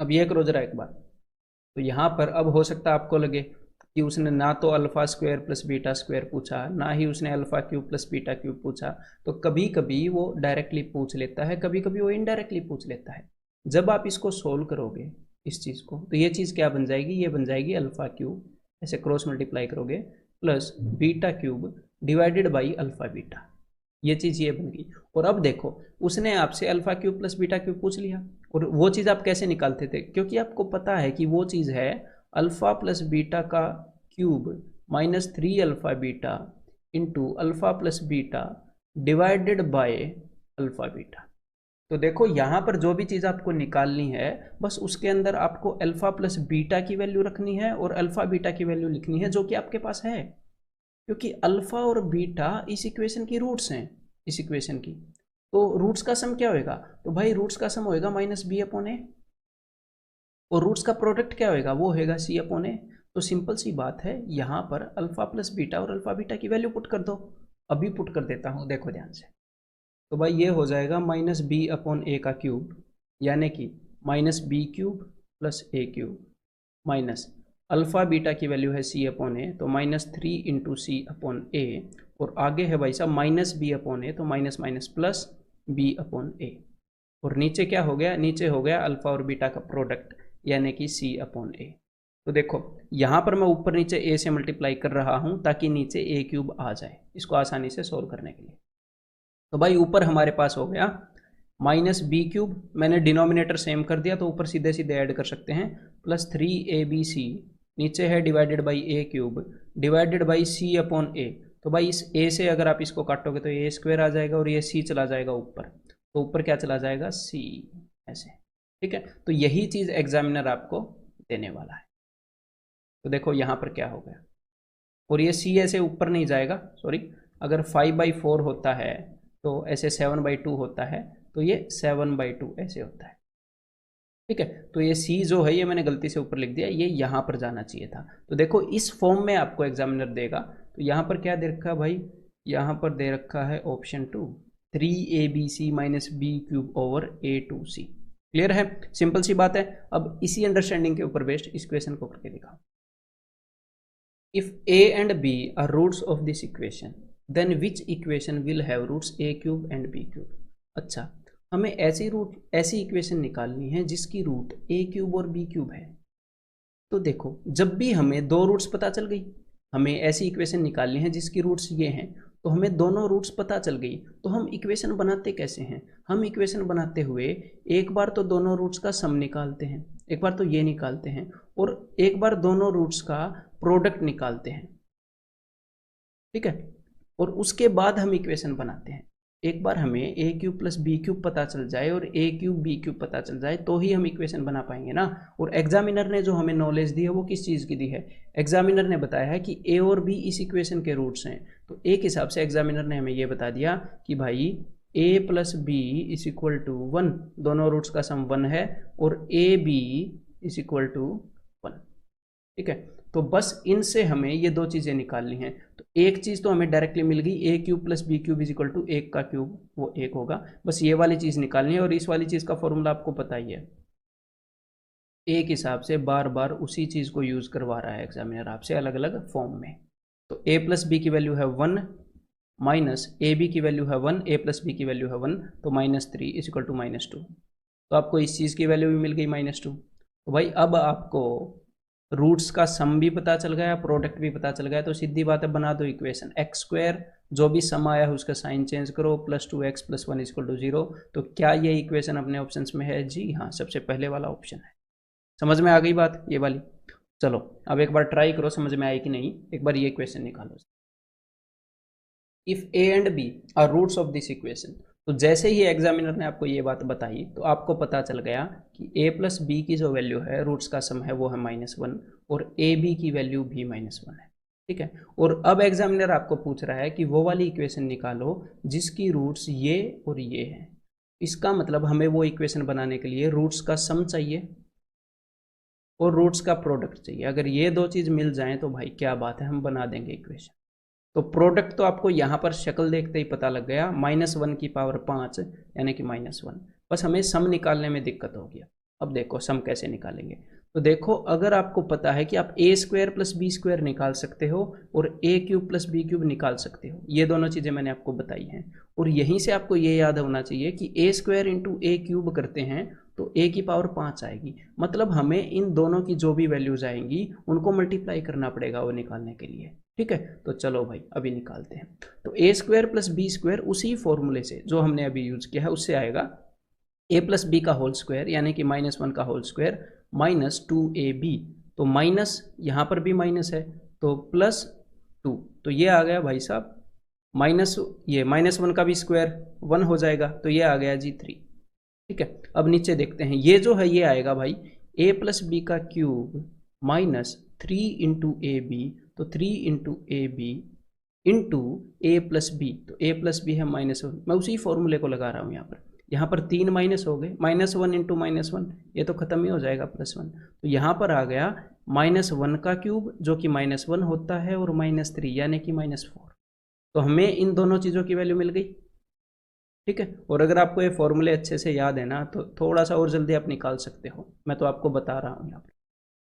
अब ये करो जरा एक बार। तो यहाँ पर अब हो सकता है आपको लगे कि उसने ना तो alpha square plus beta square पूछा, ना ही उसने alpha cube plus beta cube पूछा। तो कभी कभी वो डायरेक्टली पूछ लेता है, कभी कभी वो इनडायरेक्टली पूछ लेता है। जब आप इसको सोल्व करोगे इस चीज़ को, तो ये चीज़ क्या बन जाएगी, ये बन जाएगी अल्फा क्यूब, ऐसे क्रॉस मल्टीप्लाई करोगे, plus beta cube divided by alpha beta, ये चीज़ ये बन गई। और अब देखो, उसने आपसे alpha cube plus beta cube पूछ लिया, और वो चीज़ आप कैसे निकालते थे, क्योंकि आपको पता है कि वो चीज़ है अल्फा प्लस बीटा का cube -3 alpha beta into alpha plus beta divided by alpha beta. तो देखो यहाँ पर जो भी चीज़ आपको निकालनी है, बस उसके अंदर आपको अल्फा प्लस बीटा की वैल्यू रखनी है और अल्फा बीटा की वैल्यू लिखनी है, जो कि आपके पास है, क्योंकि अल्फा और बीटा इस इक्वेशन की रूट्स हैं, इस इक्वेशन की। तो रूट्स का सम क्या होएगा, तो भाई रूट्स का सम होएगा -b/a, और रूट्स का प्रोडक्ट क्या होएगा, वो होएगा c/a। तो सिंपल सी बात है, यहाँ पर अल्फा प्लस बीटा और अल्फा बीटा की वैल्यू पुट कर दो। अभी पुट कर देता हूँ, देखो ध्यान से। तो भाई ये हो जाएगा -b/a का क्यूब, यानी कि -b³ plus a³ minus alpha beta की वैल्यू है c/a, तो -3 इंटू c/a, और आगे है भाई साहब -b/a, तो माइनस माइनस प्लस b/a, और नीचे क्या हो गया, नीचे हो गया अल्फा और बीटा का प्रोडक्ट, यानी कि c/a। तो देखो यहाँ पर मैं ऊपर नीचे a से मल्टीप्लाई कर रहा हूँ ताकि नीचे a³ आ जाए, इसको आसानी से सोल्व करने के लिए। तो भाई ऊपर हमारे पास हो गया -b³, मैंने डिनोमिनेटर सेम कर दिया, तो ऊपर सीधे सीधे ऐड कर सकते हैं, +3abc, नीचे है divided by a³ divided by c/a। तो भाई इस a से अगर आप इसको काटोगे तो a² आ जाएगा, और ये c चला जाएगा ऊपर, तो ऊपर क्या चला जाएगा c, ऐसे। ठीक है, तो यही चीज़ एग्जामिनर आपको देने वाला है। तो देखो यहाँ पर क्या हो गया, और ये c ऐसे ऊपर नहीं जाएगा, सॉरी, अगर 5/4 होता है तो ऐसे 7/2 होता है, तो ये 7/2 ऐसे होता है। ठीक है, तो ये c जो है ये मैंने गलती से ऊपर लिख दिया, ये यहाँ पर जाना चाहिए था। तो देखो इस फॉर्म में आपको एग्जामिनर देगा, तो यहाँ पर क्या दे रखा है भाई, यहाँ पर दे रखा है ऑप्शन 2, 3abc - b³/a2c। क्लियर है? सिंपल सी बात है। अब इसी अंडरस्टैंडिंग के ऊपर बेस्ड इस क्वेश्चन को करके दिखाओ। If a and b are roots of this equation, then which equation will have roots a³ and b³? अच्छा, हमें ऐसी इक्वेशन निकालनी है जिसकी रूट a³ और b³ है। तो देखो, जब भी हमें दो रूट्स पता चल गई, हमें ऐसी इक्वेशन निकालनी है जिसकी रूट्स ये हैं, तो हमें दोनों रूट्स पता चल गई, तो हम इक्वेशन बनाते कैसे हैं, हम इक्वेशन बनाते हुए एक बार तो दोनों रूट्स का सम निकालते हैं, एक बार तो ये निकालते हैं, और एक बार दोनों रूट्स का प्रोडक्ट निकालते हैं। ठीक है, और उसके बाद हम इक्वेशन बनाते हैं। एक बार हमें a³ प्लस b³ पता चल जाए और a³ b³ पता चल जाए, तो ही हम इक्वेशन बना पाएंगे ना। और एग्जामिनर ने जो हमें नॉलेज दी है वो किस चीज़ की दी है, एग्जामिनर ने बताया है कि a और b इस इक्वेशन के रूट्स हैं। तो एक हिसाब से एग्जामिनर ने हमें ये बता दिया कि भाई a plus b is equal to 1, दोनों रूट्स का सम 1 है, और a b is equal to 1। ठीक है, तो बस इनसे हमें ये दो चीज़ें निकालनी हैं। तो एक चीज़ तो हमें डायरेक्टली मिल गई, a cube plus b cube is equal to 1 का क्यूब, वो 1 होगा। बस ये वाली चीज़ निकालनी है और इस वाली चीज़ का फॉर्मूला आपको पता ही है। एक हिसाब से बार बार उसी चीज़ को यूज़ करवा रहा है एग्जामिनर आपसे अलग अलग फॉर्म में। तो ए प्लस बी की वैल्यू है 1 माइनस ए बी की वैल्यू है 1, ए प्लस बी की वैल्यू है 1, तो -3 इज इक्वल टू -2। तो आपको इस चीज़ की वैल्यू भी मिल गई -2। तो भाई अब आपको रूट्स का सम भी पता चल गया, प्रोडक्ट भी पता चल गया, तो सीधी बात है बना दो इक्वेशन। एक्स स्क्वायर जो भी सम आया है उसका साइन चेंज करो, +2x + 1 इज इक्वल टू 0। तो क्या ये इक्वेशन अपने ऑप्शन में है? जी हाँ, सबसे पहले वाला ऑप्शन है। समझ में आ गई बात ये वाली? चलो अब एक बार ट्राई करो समझ में आई कि नहीं, एक बार ये क्वेश्चन निकालो। If a and b are roots of this equation, तो जैसे ही एग्जामिनर ने आपको ये बात बताई तो आपको पता चल गया कि ए प्लस बी की जो वैल्यू है, रूट्स का सम है, वो है -1 और ए बी की वैल्यू भी -1 है। ठीक है, और अब एग्जामिनर आपको पूछ रहा है कि वो वाली इक्वेशन निकालो जिसकी रूट्स ये और ये है। इसका मतलब हमें वो इक्वेशन बनाने के लिए रूट्स का सम चाहिए और रूट्स का प्रोडक्ट चाहिए। अगर ये दो चीज़ मिल जाएं तो भाई क्या बात है, हम बना देंगे इक्वेशन। तो प्रोडक्ट तो आपको यहाँ पर शक्ल देखते ही पता लग गया, -1 की पावर 5 यानी कि -1। बस हमें सम निकालने में दिक्कत हो गया। अब देखो सम कैसे निकालेंगे। तो देखो अगर आपको पता है कि आप ए स्क्वायर प्लस बी स्क्वायर निकाल सकते हो और ए क्यूब प्लस बी क्यूब निकाल सकते हो, ये दोनों चीज़ें मैंने आपको बताई हैं। और यहीं से आपको ये याद होना चाहिए कि ए स्क्वायर इंटू ए क्यूब करते हैं तो ए की पावर 5 आएगी। मतलब हमें इन दोनों की जो भी वैल्यूज आएंगी उनको मल्टीप्लाई करना पड़ेगा वो निकालने के लिए। ठीक है, तो चलो भाई अभी निकालते हैं। तो a square plus b square उसी फॉर्मूले से जो हमने अभी यूज किया है उससे आएगा ए प्लस बी का होल स्क्वायर यानी कि -1 का होल स्क्वायर -2ab। तो माइनस यहाँ पर भी माइनस है तो +2, तो ये आ गया भाई साहब माइनस, ये -1 का भी स्क्वायर 1 हो जाएगा, तो ये आ गया जी 3। ठीक है, अब नीचे देखते हैं, ये जो है ये आएगा भाई a प्लस बी का क्यूब -3 इंटू ए बी, तो 3 into a b into a plus b, तो a प्लस बी है -1। मैं उसी फॉर्मूले को लगा रहा हूँ यहाँ पर 3 माइनस हो गए, -1 इंटू -1 ये तो खत्म ही हो जाएगा +1। तो यहाँ पर आ गया -1 का क्यूब जो कि -1 होता है और -3 यानी कि -4। तो हमें इन दोनों चीज़ों की वैल्यू मिल गई। ठीक है, और अगर आपको ये फॉर्मूले अच्छे से याद है ना तो थोड़ा सा और जल्दी आप निकाल सकते हो, मैं तो आपको बता रहा हूँ यहाँ पर।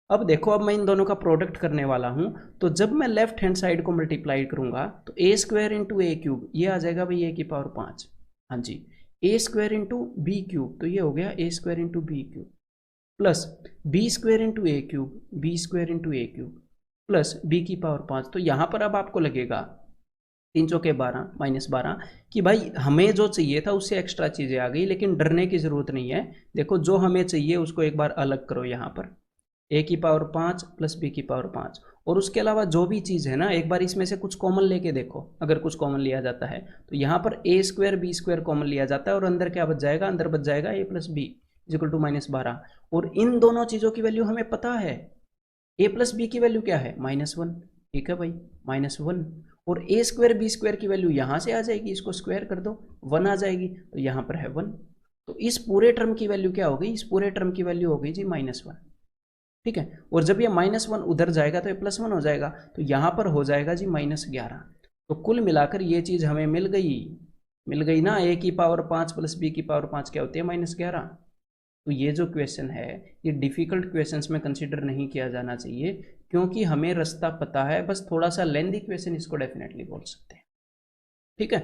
अब देखो अब मैं इन दोनों का प्रोडक्ट करने वाला हूँ, तो जब मैं लेफ्ट हैंड साइड को मल्टीप्लाई करूंगा तो a square into a cube ये आ जाएगा भाई ए की पावर 5। हाँ जी, a square into b cube, तो ये हो गया a square into b cube, plus b square into a cube, b square into a cube, plus b की पावर 5। तो यहाँ पर अब आपको लगेगा 3 चौके 12 -12 कि भाई हमें जो चाहिए था उससे एक्स्ट्रा चीज़ें आ गई, लेकिन डरने की ज़रूरत नहीं है। देखो जो हमें चाहिए उसको एक बार अलग करो, यहाँ पर a की पावर 5 प्लस b की पावर 5, और उसके अलावा जो भी चीज़ है ना एक बार इसमें से कुछ कॉमन लेके देखो। अगर कुछ कॉमन लिया जाता है तो यहाँ पर a square b square common लिया जाता है और अंदर क्या बच जाएगा, अंदर बच जाएगा a plus b equal to -12। और इन दोनों चीज़ों की वैल्यू हमें पता है, a प्लस बी की वैल्यू क्या है, -1। ठीक है भाई, -1, और ए स्क्वायर बी स्क्वायर की वैल्यू यहाँ से आ जाएगी, इसको स्क्वायर कर दो 1 आ जाएगी, तो यहाँ पर है 1। तो इस पूरे टर्म की वैल्यू क्या हो गई, इस पूरे टर्म की वैल्यू हो गई जी -1। ठीक है, और जब ये -1 उधर जाएगा तो ये +1 हो जाएगा, तो यहाँ पर हो जाएगा जी -11। तो कुल मिलाकर ये चीज़ हमें मिल गई ना, a की पावर 5 प्लस b की पावर 5 क्या होती है, -11। तो ये जो क्वेश्चन है ये डिफ़िकल्ट क्वेश्चंस में कंसिडर नहीं किया जाना चाहिए, क्योंकि हमें रास्ता पता है, बस थोड़ा सा लेंदी क्वेश्चन इसको डेफिनेटली बोल सकते हैं। ठीक है,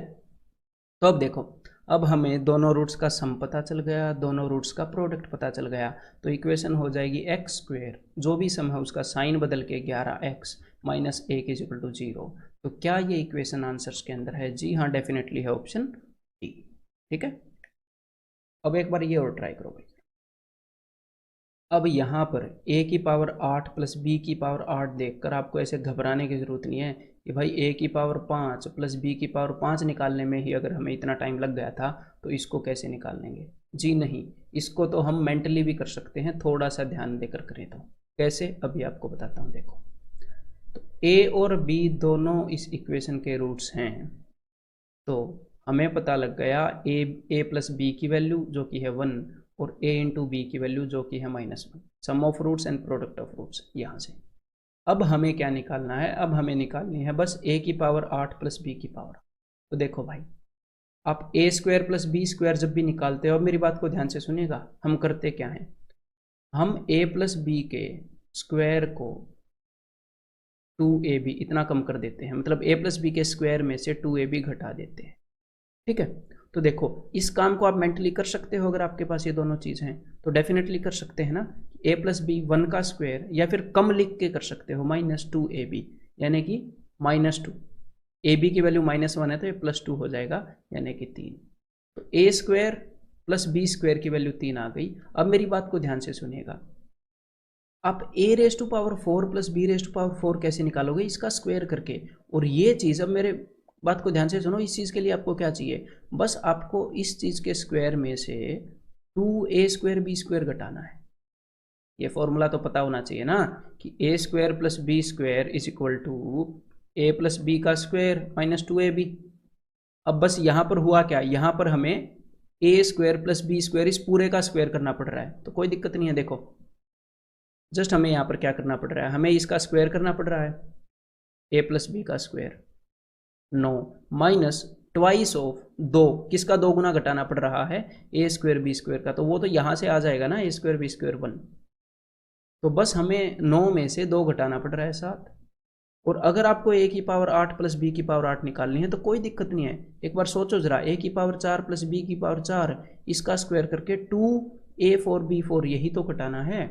तो अब देखो, अब हमें दोनों रूट्स का सम पता चल गया, दोनों रूट्स का प्रोडक्ट पता चल गया, तो इक्वेशन हो जाएगी एक्स स्क्वेयर, जो भी सम है उसका साइन बदल के 11x - 1 = 0। तो क्या ये इक्वेशन आंसर्स के अंदर है? जी हाँ, डेफिनेटली है, ऑप्शन डी। ठीक है, अब एक बार ये और ट्राई करो भाई। अब यहाँ पर a की पावर 8 प्लस b की पावर 8 देखकर आपको ऐसे घबराने की ज़रूरत नहीं है कि भाई a की पावर 5 प्लस b की पावर 5 निकालने में ही अगर हमें इतना टाइम लग गया था तो इसको कैसे निकाल लेंगे। जी नहीं, इसको तो हम मेंटली भी कर सकते हैं, थोड़ा सा ध्यान देकर करें तो कैसे, अभी आपको बताता हूँ। देखो, तो a और b दोनों इस इक्वेशन के रूट्स हैं, तो हमें पता लग गया a प्लस बी की वैल्यू जो कि है 1 और a इंटू बी की वैल्यू जो कि है -1, sum of roots and product of roots यहाँ से। अब हमें क्या निकालना है, अब हमें निकालनी है बस a की पावर 8 प्लस b की पावर। तो देखो भाई, आप ए स्क्वायर प्लस बी स्क्वायर जब भी निकालते हो, अब मेरी बात को ध्यान से सुनिएगा, हम करते क्या हैं, हम a प्लस बी के स्क्वायर को 2ab इतना कम कर देते हैं, मतलब a प्लस बी के स्क्वायर में से 2ab घटा देते हैं। ठीक है, तो देखो इस काम को आप मेंटली कर सकते हो, अगर आपके पास ये दोनों चीज़ हैं तो डेफिनेटली कर सकते हैं ना। a प्लस बी 1 का स्क्वायर, या फिर कम लिख के कर सकते हो -2ab, यानी कि -2, ए बी की वैल्यू -1 है तो ये +2 हो जाएगा, यानी कि 3। तो a square plus b square की वैल्यू 3 आ गई। अब मेरी बात को ध्यान से सुनिएगा, आप ए रेस टू पावर 4 प्लस बी रेस टू पावर 4 कैसे निकालोगे, इसका स्क्वायर करके। और ये चीज़, अब मेरे बात को ध्यान से सुनो, इस चीज़ के लिए आपको क्या चाहिए, बस आपको इस चीज़ के स्क्वायर में से 2a स्क्वायर बी स्क्वायर घटाना है। ये फॉर्मूला तो पता होना चाहिए ना, कि a square plus b square is equal to a plus b का स्क्वायर -2ab। अब बस यहाँ पर हुआ क्या, यहाँ पर हमें a square plus b square इस पूरे का स्क्वायर करना पड़ रहा है, तो कोई दिक्कत नहीं है। देखो जस्ट हमें यहाँ पर क्या करना पड़ रहा है, हमें इसका स्क्वायर करना पड़ रहा है, a प्लस बी का स्क्वायर 9 माइनस ट्वाइस ऑफ 2, किसका 2 गुना घटाना पड़ रहा है, a स्क्वायर बी स्क्वायर का, तो वो तो यहाँ से आ जाएगा ना, a स्क्वायर बी स्क्वायर 1। तो बस हमें 9 में से 2 घटाना पड़ रहा है 7। और अगर आपको a की पावर 8 प्लस b की पावर 8 निकालनी है तो कोई दिक्कत नहीं है, एक बार सोचो जरा, a की पावर 4 प्लस b की पावर 4, इसका स्क्वायर करके 2a4b4, यही तो घटाना है।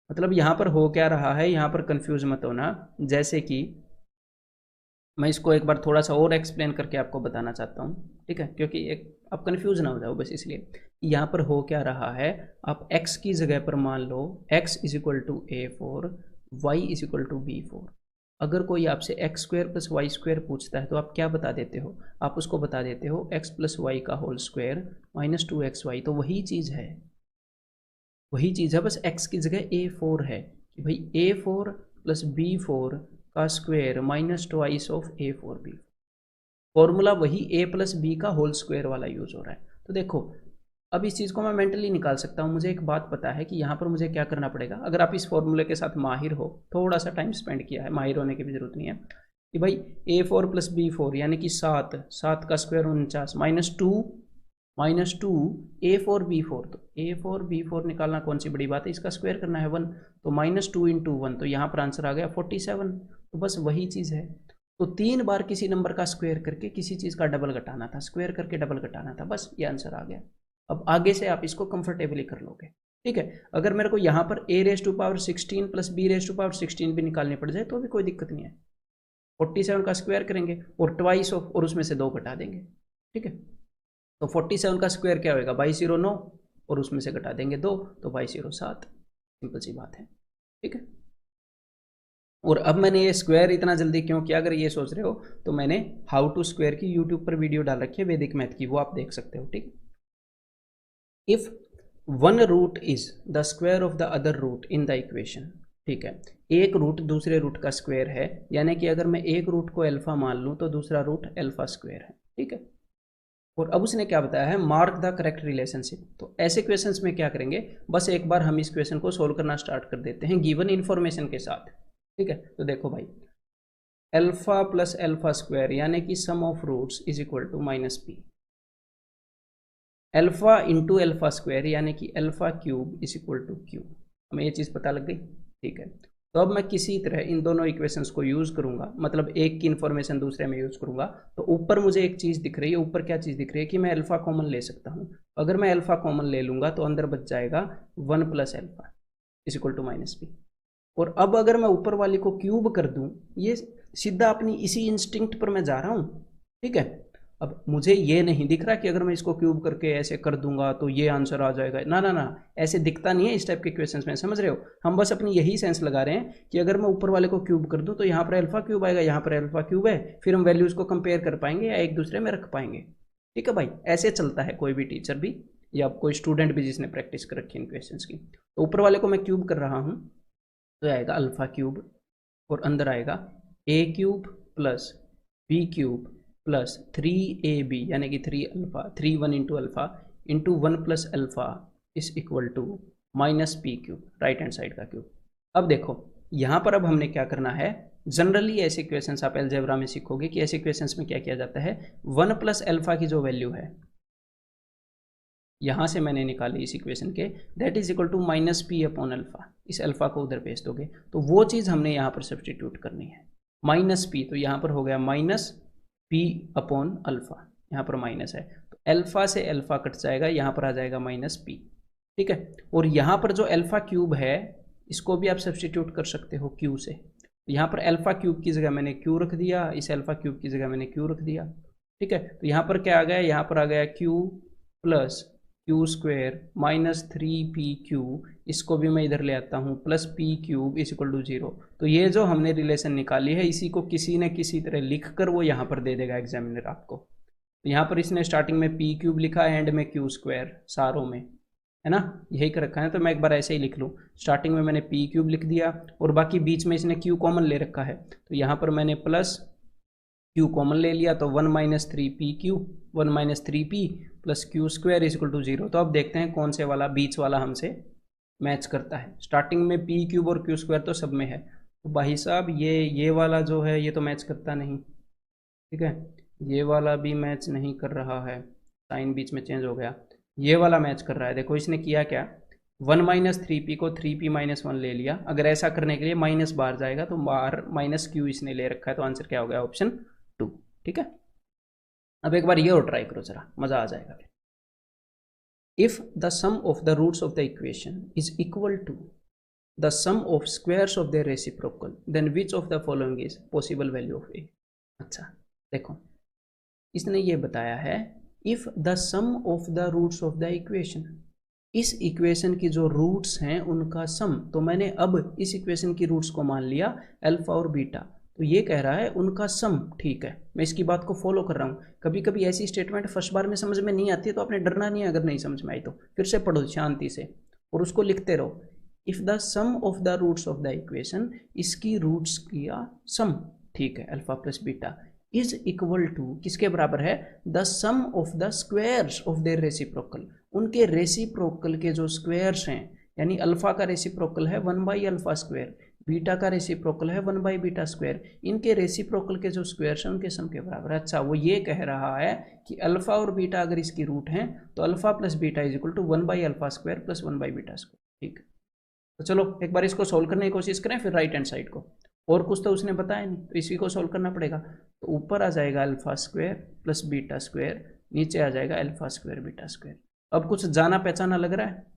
मतलब यहाँ पर हो क्या रहा है, यहाँ पर कंफ्यूज मत होना, जैसे कि मैं इसको एक बार थोड़ा सा और एक्सप्लेन करके आपको बताना चाहता हूँ, ठीक है, क्योंकि एक आप कंफ्यूज ना हो जाओ, बस इसलिए। यहाँ पर हो क्या रहा है, आप x की जगह पर मान लो x is equal to a4, y is equal to b4। अगर कोई आपसे x square plus y square पूछता है तो आप क्या बता देते हो, आप उसको बता देते हो x प्लस वाई का होल स्क्वायर -2xy। तो वही चीज़ है, वही चीज़ है, बस x की जगह a4 है, कि भाई a4 प्लस b4 का स्क्वायर -2 ऑफ a4b। फॉर्मूला वही a प्लस बी का होल स्क्वायर वाला यूज हो रहा है। तो देखो अब इस चीज़ को मैं मेंटली निकाल सकता हूँ, मुझे एक बात पता है कि यहाँ पर मुझे क्या करना पड़ेगा। अगर आप इस फॉर्मूले के साथ माहिर हो, थोड़ा सा टाइम स्पेंड किया है, माहिर होने की भी जरूरत नहीं है, कि भाई a4 प्लस b4 यानी कि 7, 7 का स्क्वायर 49, -2 a4b4, तो a4b4 निकालना कौन सी बड़ी बात है, इसका स्क्वायर करना है 1, तो -2 × 1, तो यहाँ पर आंसर आ गया 47। तो बस वही चीज़ है, तो 3 बार किसी नंबर का स्क्वायर करके किसी चीज़ का डबल घटाना था, स्क्वायर करके डबल घटाना था, बस ये आंसर आ गया। अब आगे से आप इसको कंफर्टेबली कर लोगे, ठीक है। अगर मेरे को यहाँ पर a raise to power 16 plus b raise to power 16 भी निकालनी पड़ जाए तो भी कोई दिक्कत नहीं है, 47 का स्क्वायर करेंगे और ट्वाइस ऑफ, और उसमें से 2 घटा देंगे, ठीक है। तो 47 का स्क्वायर क्या होगा, 2209, और उसमें से घटा देंगे 2, तो 2207, सिंपल सी बात है, ठीक है। और अब मैंने ये स्क्वायर इतना जल्दी क्यों किया, अगर ये सोच रहे हो तो मैंने हाउ टू स्क्वायर की यूट्यूब पर वीडियो डाल रखी है, वैदिक मैथ की, वो आप देख सकते हो, ठीक। If one root is the square of the other root in the equation, ठीक है, एक रूट दूसरे रूट का स्क्वायर है, यानी कि अगर मैं एक रूट को अल्फा मान लूँ तो दूसरा रूट अल्फा स्क्वायर है, ठीक है। और अब उसने क्या बताया है, मार्क द करेक्ट रिलेशनशिप। तो ऐसे क्वेश्चंस में क्या करेंगे, बस एक बार हम इस क्वेश्चन को सोल्व करना स्टार्ट कर देते हैं गिवन इन्फॉर्मेशन के साथ, ठीक है। तो देखो भाई, अल्फा प्लस अल्फा स्क्वायर यानी कि sum of roots is equal to -p, alpha into alpha square यानी कि alpha cube is equal to cube. हमें ये चीज़ पता लग गई, ठीक है। तो अब मैं किसी तरह इन दोनों इक्वेशंस को यूज़ करूंगा, मतलब एक की इन्फॉर्मेशन दूसरे में यूज़ करूंगा। तो ऊपर मुझे एक चीज़ दिख रही है, ऊपर क्या चीज़ दिख रही है कि मैं अल्फा कॉमन ले सकता हूँ। अगर मैं अल्फा कॉमन ले लूंगा तो अंदर बच जाएगा 1 plus alpha is equal to -p। और अब अगर मैं ऊपर वाले को क्यूब कर दूं, ये सीधा अपनी इसी इंस्टिंक्ट पर मैं जा रहा हूं, ठीक है। अब मुझे ये नहीं दिख रहा कि अगर मैं इसको क्यूब करके ऐसे कर दूंगा तो ये आंसर आ जाएगा, ना ना ना, ऐसे दिखता नहीं है इस टाइप के क्वेश्चंस में, समझ रहे हो। हम बस अपनी यही सेंस लगा रहे हैं कि अगर मैं ऊपर वाले को क्यूब कर दूं तो यहाँ पर अल्फा क्यूब आएगा, यहाँ पर अल्फा क्यूब है, फिर हम वैल्यूज को कंपेयर कर पाएंगे या एक दूसरे में रख पाएंगे, ठीक है भाई। ऐसे चलता है कोई भी टीचर भी या कोई स्टूडेंट भी जिसने प्रैक्टिस कर रखी है इन क्वेश्चन की। तो ऊपर वाले को मैं क्यूब कर रहा हूँ तो आएगा अल्फा क्यूब, और अंदर आएगा a cube plus b cube plus 3ab यानी कि 3 alpha, 3 1 into alpha into 1 plus alpha is equal to -p cube, right hand side का क्यूब। अब देखो यहाँ पर अब हमने क्या करना है, जनरली ऐसे इक्वेशंस आप अलजेब्रा में सीखोगे कि ऐसे इक्वेशंस में क्या किया जाता है, 1 प्लस अल्फा की जो वैल्यू है यहाँ से मैंने निकाली इस इक्वेशन के, that is equal to minus p upon alpha, इस अल्फा को उधर भेज दोगे तो वो चीज़ हमने यहाँ पर सब्सटीट्यूट करनी है, माइनस पी, तो यहाँ पर हो गया माइनस पी अपॉन अल्फा, यहाँ पर माइनस है तो अल्फा से अल्फा कट जाएगा, यहाँ पर आ जाएगा माइनस पी, ठीक है। और यहाँ पर जो अल्फा क्यूब है इसको भी आप सब्सटीट्यूट कर सकते हो क्यू से, यहाँ पर अल्फा क्यूब की जगह मैंने क्यू रख दिया, इस अल्फा क्यूब की जगह मैंने क्यू रख दिया, ठीक है। तो यहाँ पर क्या आ गया, यहाँ पर आ गया q plus q square minus 3pq, इसको भी मैं इधर ले आता हूँ, plus p cube is equal to 0। तो ये जो हमने रिलेशन निकाली है इसी को किसी न किसी तरह लिख कर वो यहाँ पर दे देगा एग्जामिनर आपको। तो यहाँ पर इसने स्टार्टिंग में पी क्यूब लिखा है, एंड में क्यू स्क्वायर, सारों में है ना, यही कर रखा है। तो मैं एक बार ऐसे ही लिख लूँ, स्टार्टिंग में मैंने पी क्यूब लिख दिया और बाकी बीच में इसने क्यू कॉमन ले रखा है, तो यहाँ पर मैंने प्लस क्यू कॉमन ले लिया, तो 1 minus 3p q, 1 minus 3p plus q square is equal to 0। तो अब देखते हैं कौन से वाला बीच वाला हमसे मैच करता है। स्टार्टिंग में पी क्यूब और क्यू स्क्वायर तो सब में है, तो भाई साहब ये वाला जो है ये तो मैच करता नहीं, ठीक है, ये वाला भी मैच नहीं कर रहा है, साइन बीच में चेंज हो गया, ये वाला मैच कर रहा है। देखो इसने किया क्या, 1 माइनस 3p को 3p माइनस 1 ले लिया, अगर ऐसा करने के लिए माइनस बाहर जाएगा तो बाहर माइनस क्यू इसने ले रखा है, तो आंसर क्या हो गया, ऑप्शन 2, ठीक है। अब एक बार ये और ट्राई करो जरा, मजा आ जाएगा। If the sum of the roots of the equation is equal to the sum of squares of the reciprocal, then which of the following is possible value of a. अच्छा देखो इसने ये बताया है, if the sum of the roots of the equation, इस equation की जो roots हैं उनका सम, तो मैंने अब इस इक्वेशन की रूट्स को मान लिया अल्फा और बीटा, तो ये कह रहा है उनका सम, ठीक है, मैं इसकी बात को फॉलो कर रहा हूँ। कभी कभी ऐसी स्टेटमेंट फर्स्ट बार में समझ में नहीं आती है तो आपने डरना नहीं है, अगर नहीं समझ में आई तो फिर से पढ़ो शांति से और उसको लिखते रहो। If the sum of the roots of the equation, इसकी रूट्स किया सम, ठीक है, alpha plus beta is equal to, किसके बराबर है, the sum of the squares of their reciprocal, उनके रेसिप्रोकल के जो स्क्वायर्स हैं, यानी अल्फा का रेसिप्रोकल है 1 बाई अल्फा स्क्वायर, बीटा का रेसिप्रोकल है 1 बाई बीटा स्क्वायर, इनके रेसिप्रोकल के जो स्क्वायर्स हैं उनके सम के बराबर है। अच्छा वो ये कह रहा है कि अल्फा और बीटा अगर इसकी रूट हैं तो alpha plus beta is equal to 1 by alpha square plus 1 by beta square, ठीक है। तो चलो एक बार इसको सोल्व करने की कोशिश करें, फिर राइट हैंड साइड को, और कुछ तो उसने बताया नहीं तो इसी को सोल्व करना पड़ेगा। तो ऊपर आ जाएगा alpha square plus beta square, नीचे आ जाएगा अल्फा स्क्वायर बीटा स्क्वायर। अब कुछ जाना पहचाना लग रहा है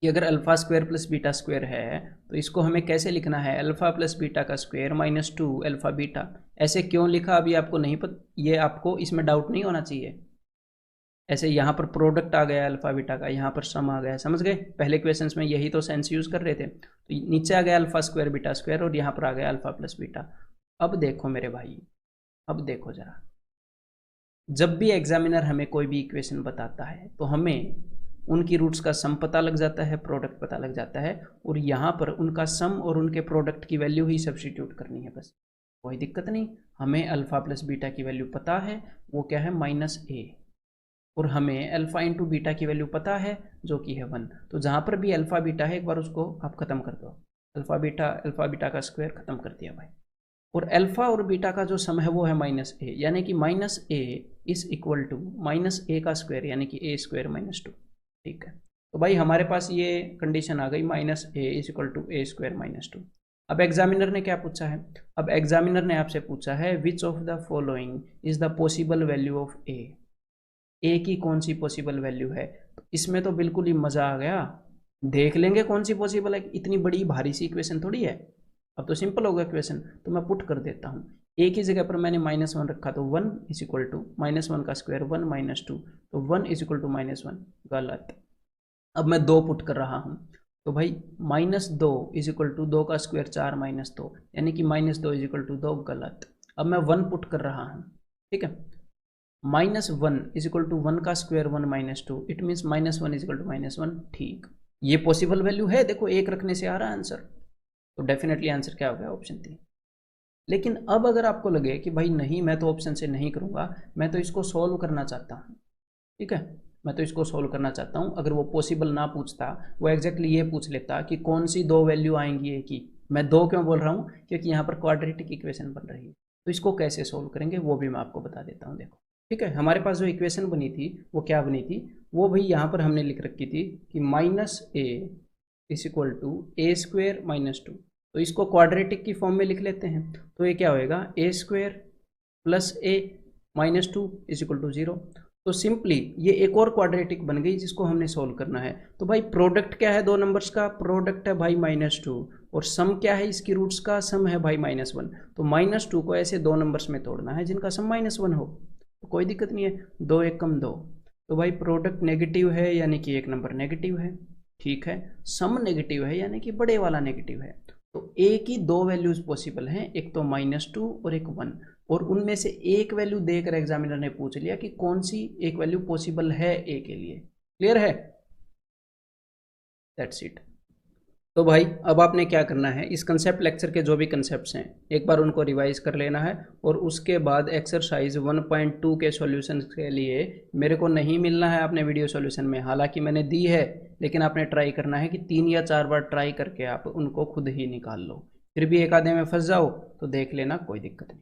कि अगर alpha square plus beta square है तो इसको हमें कैसे लिखना है, अल्फा प्लस बीटा का स्क्वायर माइनस 2 अल्फा बीटा। ऐसे क्यों लिखा अभी आपको नहीं पता, ये आपको इसमें डाउट नहीं होना चाहिए। ऐसे यहाँ पर प्रोडक्ट आ गया अल्फा बीटा का, यहाँ पर सम आ गया, समझ गए, पहले क्वेश्चंस में यही तो सेंस यूज कर रहे थे। तो नीचे आ गया अल्फा स्क्वायर बीटा स्क्वायर और यहाँ पर आ गया अल्फा प्लस बीटा। अब देखो मेरे भाई, अब देखो जरा, जब भी एग्जामिनर हमें कोई भी इक्वेशन बताता है तो हमें उनकी रूट्स का सम पता लग जाता है, प्रोडक्ट पता लग जाता है, और यहाँ पर उनका सम और उनके प्रोडक्ट की वैल्यू ही सब्स्टिट्यूट करनी है, बस कोई दिक्कत नहीं। हमें अल्फा प्लस बीटा की वैल्यू पता है, वो क्या है माइनस ए, और हमें अल्फा इंटू बीटा की वैल्यू पता है जो कि है 1। तो जहाँ पर भी अल्फा बीटा है एक बार उसको आप खत्म कर दो, अल्फा बीटा का स्क्वायर खत्म कर दिया भाई, और अल्फा और बीटा का जो सम है वो है माइनस ए, यानी कि minus a is equal to minus a का स्क्वायर, यानी कि ए स्क्वायर माइनस 2, ठीक है। तो भाई हमारे पास ये कंडीशन आ गई, minus a is equal to a square minus 2। अब एग्जामिनर ने क्या पूछा है, अब एग्जामिनर ने आपसे पूछा है which of the following is the possible value of a की कौन सी पॉसिबल वैल्यू है। तो इसमें तो बिल्कुल ही मजा आ गया, देख लेंगे कौन सी पॉसिबल है, इतनी बड़ी भारी सी इक्वेशन थोड़ी है, अब तो सिंपल होगा क्वेश्चन। तो मैं पुट कर देता हूँ, ए की जगह पर मैंने -1 रखा, तो 1 इज इक्वल टू -1 का स्क्वायर 1 माइनस 2, तो 1 इज इक्वल टू -1, गलत। अब मैं 2 पुट कर रहा हूँ, तो भाई -2 इज इक्वल टू 2 का स्क्वायर 4 माइनस 2, यानी कि -2 इज इक्वल टू 2, गलत। अब मैं 1 पुट कर रहा हूँ, ठीक है, -1 इज इक्वल टू 1 का square 1 minus 2, it means -1 is equal to -1, ठीक, ये पॉसिबल वैल्यू है, देखो एक रखने से आ रहा है आंसर, तो डेफिनेटली आंसर क्या हो गया, ऑप्शन 3। लेकिन अब अगर आपको लगे कि भाई नहीं मैं तो ऑप्शन से नहीं करूँगा, मैं तो इसको सॉल्व करना चाहता हूँ, ठीक है, मैं तो इसको सोल्व करना चाहता हूँ। अगर वो पॉसिबल ना पूछता, वो एग्जैक्टली ये पूछ लेता कि कौन सी दो वैल्यू आएंगी एक ही। मैं दो क्यों बोल रहा हूँ, क्योंकि यहाँ पर क्वाड्रेटिक इक्वेशन बन रही है। तो इसको कैसे सोल्व करेंगे वो भी मैं आपको बता देता हूँ। देखो ठीक है, हमारे पास जो इक्वेशन बनी थी वो क्या बनी थी, वो भाई यहाँ पर हमने लिख रखी थी कि -a is equal to a square -2। तो इसको क्वाड्रेटिक की फॉर्म में लिख लेते हैं। तो ये क्या होएगा, a square plus a -2 is equal to 0। तो सिंपली ये एक और क्वाड्रेटिक बन गई जिसको हमने सोल्व करना है। तो भाई प्रोडक्ट क्या है, दो नंबर्स का प्रोडक्ट है भाई -2, और सम क्या है इसकी रूट्स का, सम है भाई -1। तो -2 को ऐसे दो नंबर्स में तोड़ना है जिनका सम -1 हो। तो कोई दिक्कत नहीं है, 2 1 कम 2। तो भाई प्रोडक्ट नेगेटिव है यानी कि एक नंबर नेगेटिव है, ठीक है। सम नेगेटिव है यानी कि बड़े वाला नेगेटिव है। तो ए की दो वैल्यूज पॉसिबल हैं, एक तो -2 और एक 1, और उनमें से एक वैल्यू देकर एग्जामिनर ने पूछ लिया कि कौन सी एक वैल्यू पॉसिबल है ए के लिए। क्लियर है, दैट्स इट। तो भाई अब आपने क्या करना है, इस कंसेप्ट लेक्चर के जो भी कंसेप्ट्स हैं एक बार उनको रिवाइज कर लेना है, और उसके बाद एक्सरसाइज 1.2 के सॉल्यूशन के लिए मेरे को नहीं मिलना है अपने वीडियो सॉल्यूशन में। हालांकि मैंने दी है, लेकिन आपने ट्राई करना है कि 3 या 4 बार ट्राई करके आप उनको खुद ही निकाल लो। फिर भी एक आधे में फंस जाओ तो देख लेना, कोई दिक्कत नहीं।